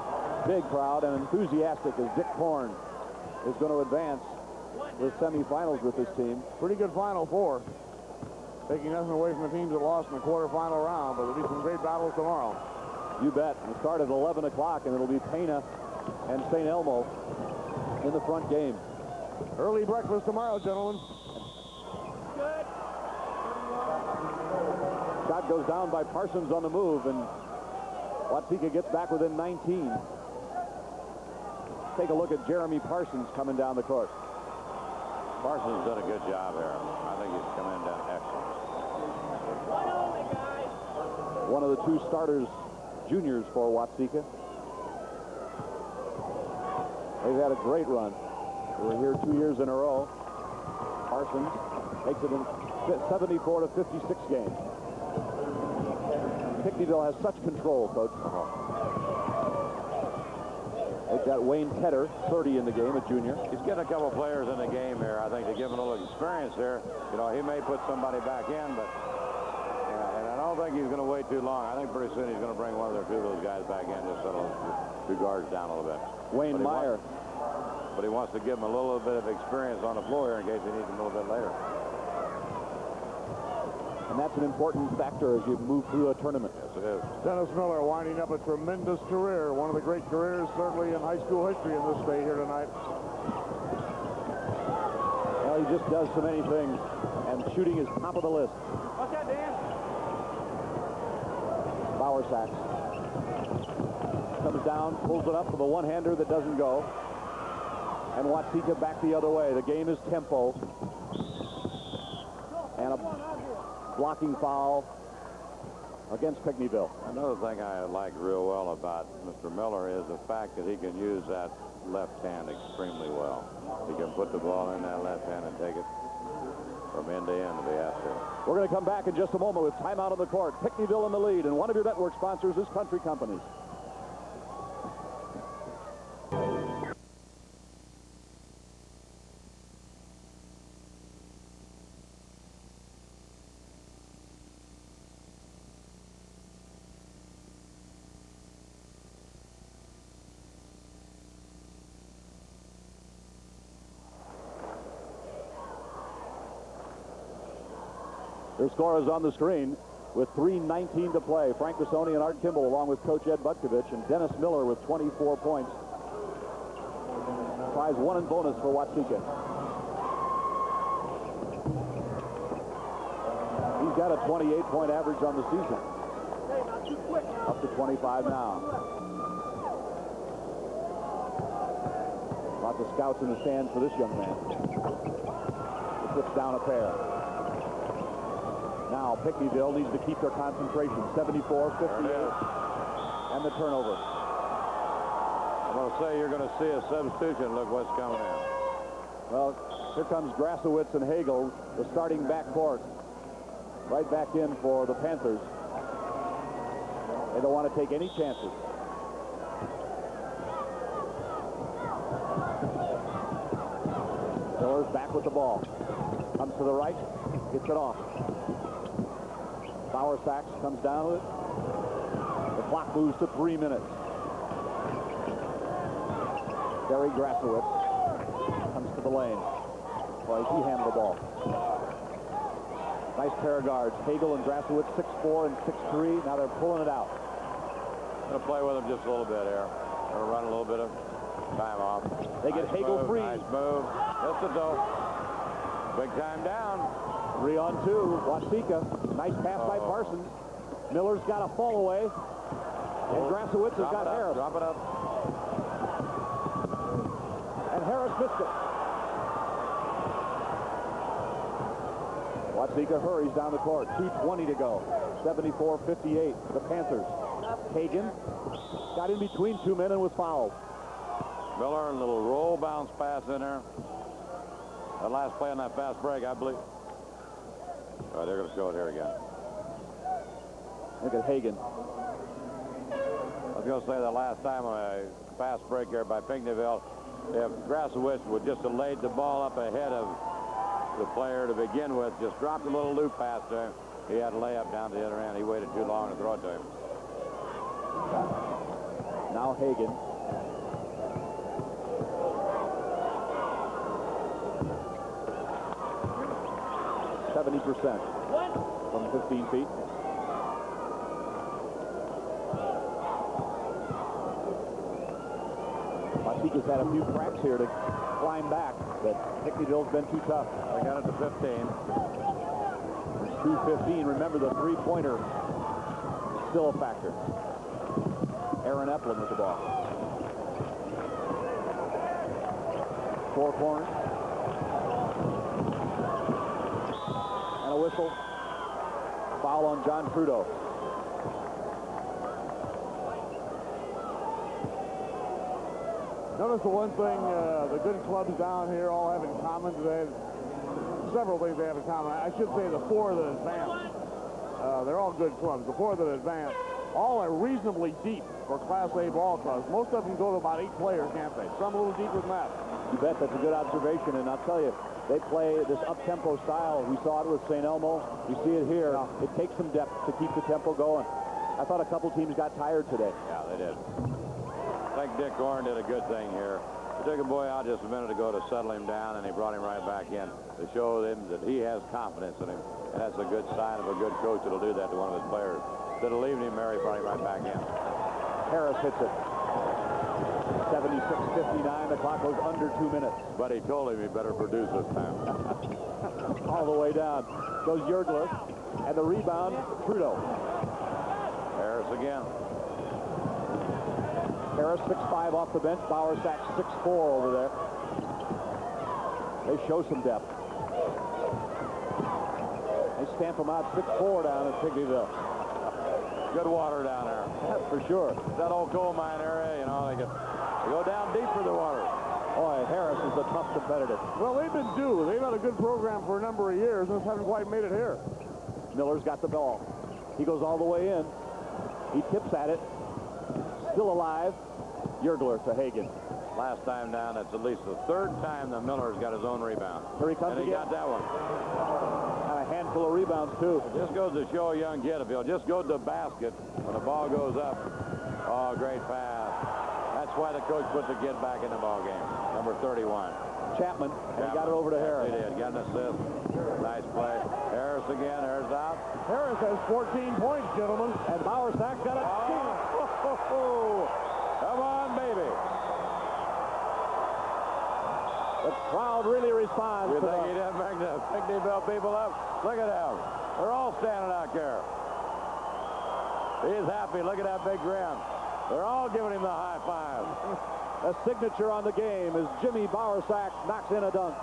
Big crowd and enthusiastic as Dick Korn is going to advance the semifinals with this team. Pretty good Final Four. Taking nothing away from the teams that lost in the quarterfinal round, but there'll be some great battles tomorrow. You bet. We start at 11 o'clock, and it'll be Pena and St. Elmo in the front game. Early breakfast tomorrow, gentlemen. Shot goes down by Parsons on the move, and Watseka gets back within 19. Take a look at Jeremy Parsons coming down the court. Parsons done a good job here. I think he's come in done excellent. One of the two starters, juniors for Watseka. They've had a great run. They were here 2 years in a row. Parsons makes it in 74 to 56 game. Pinckneyville has such control, Coach. They've got Wayne Tedder, 30 in the game, a junior. He's getting a couple players in the game here. I think to give him a little experience here. You know, he may put somebody back in, but and I don't think he's going to wait too long. I think pretty soon he's going to bring one or two of those guys back in, just settle the 2 guards down a little bit. Wayne Meyer. But he wants to give him a little bit of experience on the floor here in case he needs him a little bit later. And that's an important factor as you move through a tournament. Yes, it is. Dennis Miller winding up a tremendous career. One of the great careers, certainly in high school history in this state here tonight. Well, he just does so many things, and shooting is top of the list. What's that, Dan? Watseka comes down, pulls it up for the one-hander that doesn't go. And Watseka back the other way. The game is tempo. And a blocking foul against Pinckneyville. Another thing I like real well about Mr. Miller is the fact that he can use that left hand extremely well. He can put the ball in that left hand and take it from end to end if he has to. We're going to come back in just a moment with timeout on the court. Pinckneyville in the lead, and one of your network sponsors is Country Companies. Their score is on the screen with 3:19 to play. Frank Rossoni and Art Kimball along with Coach Ed Butkovich and Dennis Miller with 24 points. Prize 1 in bonus for Watseka. He's got a 28-point average on the season. Up to 25 now. Lots of scouts in the stands for this young man. He puts down a pair. Now Pinckneyville needs to keep their concentration. 74-58. And the turnover. I'm going to say you're going to see a substitution. Look what's coming in. Well, here comes Grasowitz and Hagel, the starting backcourt. Right back in for the Panthers. They don't want to take any chances. Miller's back with the ball. Comes to the right, gets it off. Watseka comes down with it. The clock moves to 3 minutes. Gary Grasowitz comes to the lane. Boy, he handled the ball. Nice pair of guards. Hagel and Grasowitz, 6'4" and 6'3". Now they're pulling it out. Going to play with them just a little bit here. Going to run a little bit of time off. They get Hagel free. Nice move. That's the dough. Big time down. 3-on-2. Watseka. Nice pass by Parsons. Miller's got a fall away. And Grasowitz has got Harris. Drop it up. And Harris missed it. Watseka hurries down the court. 2:20 to go. 74-58. The Panthers. Hagan got in between two men and was fouled. Miller, a little roll bounce pass in there. That last play on that fast break, I believe. All right, they're going to show it here again. Look at Hagan. I was going to say the last time on a fast break here by Pinckneyville, if Grasowitz would just have laid the ball up ahead of the player to begin with, just dropped a little loop pass to him, he had a layup down to the other end. He waited too long to throw it to him. Now Hagan. 70% from 15 feet. Watseka's had a few cracks here to climb back, but Pinckneyville's been too tough. They got it to 15. There's 2:15. Remember, the three-pointer is still a factor. Aaron Epplin with the ball. Four corners. And a whistle. Foul on John Trudeau. Notice the one thing the good clubs down here all have in common today. Several things they have in common. I should say the four that advance. They're all good clubs. The four that advance all are reasonably deep for Class A ball clubs. Most of them go to about 8 players, can't they? Some a little deeper than that. You bet. That's a good observation. And I'll tell you, they play this up-tempo style. We saw it with St. Elmo. We see it here. Yeah. It takes some depth to keep the tempo going. I thought a couple teams got tired today. Yeah, they did. I think Dick Gorn did a good thing here. He took a boy out just a minute ago to settle him down, and he brought him right back in to show him that he has confidence in him. And that's a good sign of a good coach that'll do that to one of his players. Instead of leaving him there, he brought him right back in. Harris hits it. 76-59. The clock goes under 2 minutes. But he told him he better produce this time. All the way down goes Yergler, and the rebound, Trudeau. Harris again. Harris 6'5" off the bench. Bowersack 6'4" over there. They show some depth. They stamp them out 6'4" down in Pinckneyville. Good water down there. That's for sure. That old coal mine area, you know, they go down deep for the water. Boy, Harris is a tough competitor. Well, they've been due. They've had a good program for a number of years and just haven't quite made it here. Miller's got the ball. He goes all the way in. He tips at it. Still alive. Yergler to Hagen. Last time down, it's at least the third time that Miller's got his own rebound. Here he comes and he again. got that one. And a handful of rebounds, too. It just goes to show a young kid, if he'll just go to the basket when the ball goes up. Oh, great pass. That's why the coach put the kid back in the ball game. Number 31. Chapman. And he got it over to Harris. He did. Got an assist. Nice play. Harris again. Harris out. Harris has 14 points, gentlemen. And Bowersack got it. Oh, come on, baby. The crowd really responds. You think he didn't bring the Pinckneyville people up? Look at them. They're all standing out there. He's happy. Look at that big grin. They're all giving him the high five. A signature on the game as Jimmy Bowersack knocks in a dunk.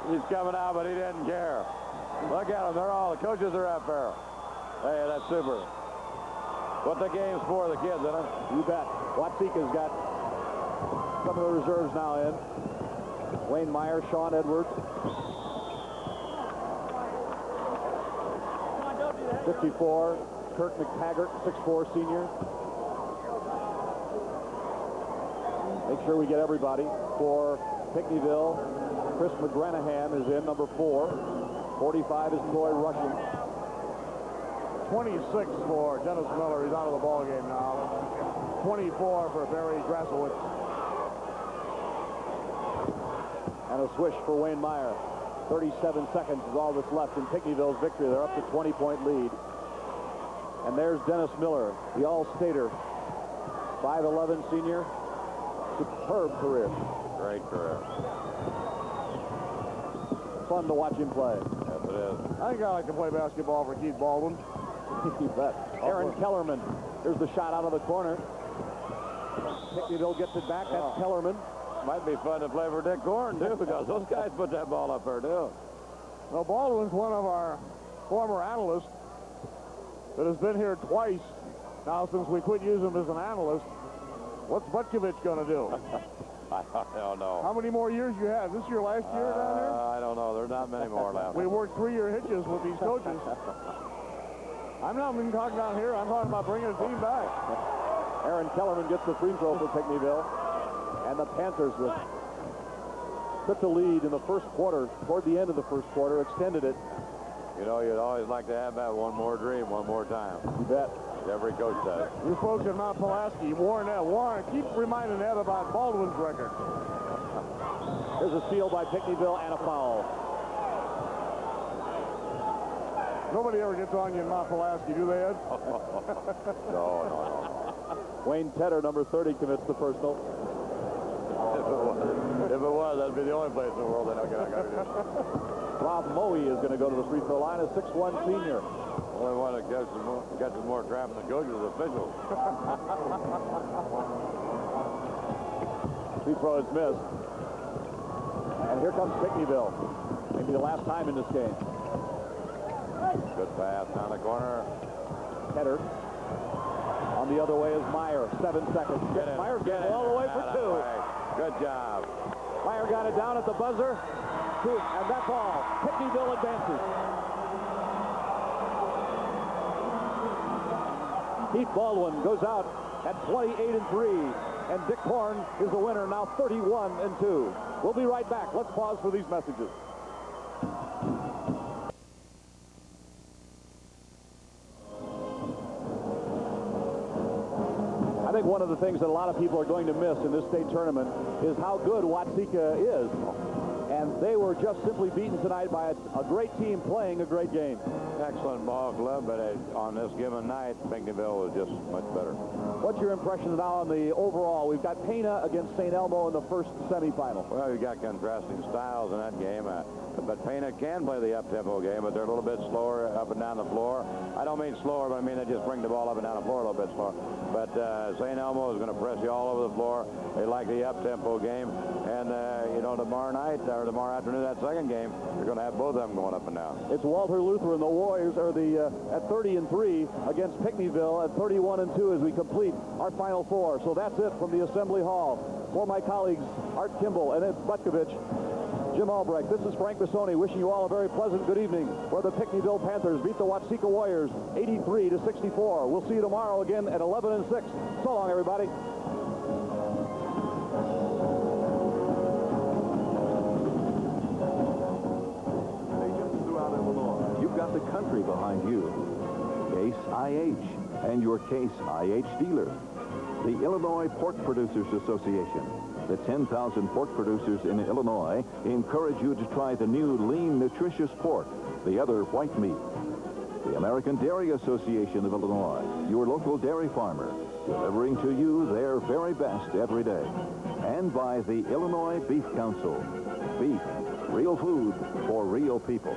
He's coming out, but he didn't care. Look at them. They're all, the coaches are up there. Hey, that's super. What the game's for, the kids, isn't it? You bet. Watseka's got some of the reserves now in. Wayne Meyer, Sean Edwards. 54, Kirk McTaggart, 6'4" senior. Make sure we get everybody. For Pinckneyville, Chris McGranahan is in, number 4. 45 is Troy Rushing. 26 for Dennis Miller. He's out of the ball game now. 24 for Barry Grasowitz. And a swish for Wayne Meyer. 37 seconds is all that's left in Pinckneyville's victory. They're up to 20-point lead. And there's Dennis Miller, the All-Stater. 5'11" senior. Superb career. Great career. Fun to watch him play. Yes, it is. I think I like to play basketball for Keith Baldwin. You bet. Aaron Kellerman. Here's the shot out of the corner. Pinckneyville gets it back. That's Kellerman. Might be fun to play for Dick Gorn, too, because those guys put that ball up there, too. Well, Baldwin's one of our former analysts that has been here twice now since we quit using him as an analyst. What's Butkovich going to do? I don't know. How many more years you have? This your last year down there? I don't know. There's not many more left. We worked 3-year hitches with these coaches. I'm not even talking down here. I'm talking about bringing a team back. Aaron Kellerman gets the free throw for Pinckneyville. And the Panthers with took the lead in the first quarter, toward the end of the first quarter, extended it. You know, you'd always like to have that one more dream one more time. You bet. Every coach does. You folks at Mount Pulaski, Warren, keep reminding Ed about Baldwin's record. There's a steal by Pinckneyville and a foul. Nobody ever gets on you in Mount Pulaski, do they, Ed? No. Wayne Tedder, number 30, commits the personal. If it was, that'd be the only place in the world that I got to do. Rob Moe is going to go to the free throw line, a 6'1 senior. Only one that catches more crap than the coach is officials. Free throw is missed. And here comes Pinckneyville. Maybe the last time in this game. Good pass down the corner. Tedder. On the other way is Meyer. 7 seconds. Meyer's getting all the way for 2. Good job. Meyer got it down at the buzzer. And that's all. Pinckneyville advances. Keith Baldwin goes out at 28-3. And Dick Horn is the winner, now 31-2. We'll be right back. Let's pause for these messages. I think one of the things that a lot of people are going to miss in this state tournament is how good Watseka is. And they were just simply beaten tonight by a great team playing a great game. Excellent ball club, but on this given night, Pinckneyville was just much better. What's your impression now on the overall? We've got Pena against St. Elmo in the first semifinal. Well, you've got contrasting styles in that game. But Pena can play the up-tempo game, but they're a little bit slower up and down the floor. I don't mean slower, but I mean they just bring the ball up and down the floor a little bit slower. But St. Elmo is going to press you all over the floor. They like the up-tempo game. And, tomorrow night, or tomorrow afternoon, that second game, you're going to have both of them going up and down. It's Walter Lutheran, the Warriors, are at 30-3 against Pinckneyville at 31-2 as we complete our Final Four. So that's it from the Assembly Hall. For my colleagues, Art Kimball and Ed Butkovich, Jim Albrecht, this is Frank Bissoni wishing you all a very pleasant good evening, where the Pinckneyville Panthers beat the Watseka Warriors 83-64. We'll see you tomorrow again at 11-6. So long, everybody. Throughout Illinois, you've got the country behind you. Case IH and your Case IH dealer. The Illinois Pork Producers Association. The 10,000 pork producers in Illinois encourage you to try the new lean, nutritious pork, the other white meat. The American Dairy Association of Illinois, your local dairy farmer, delivering to you their very best every day. And by the Illinois Beef Council. Beef, real food for real people.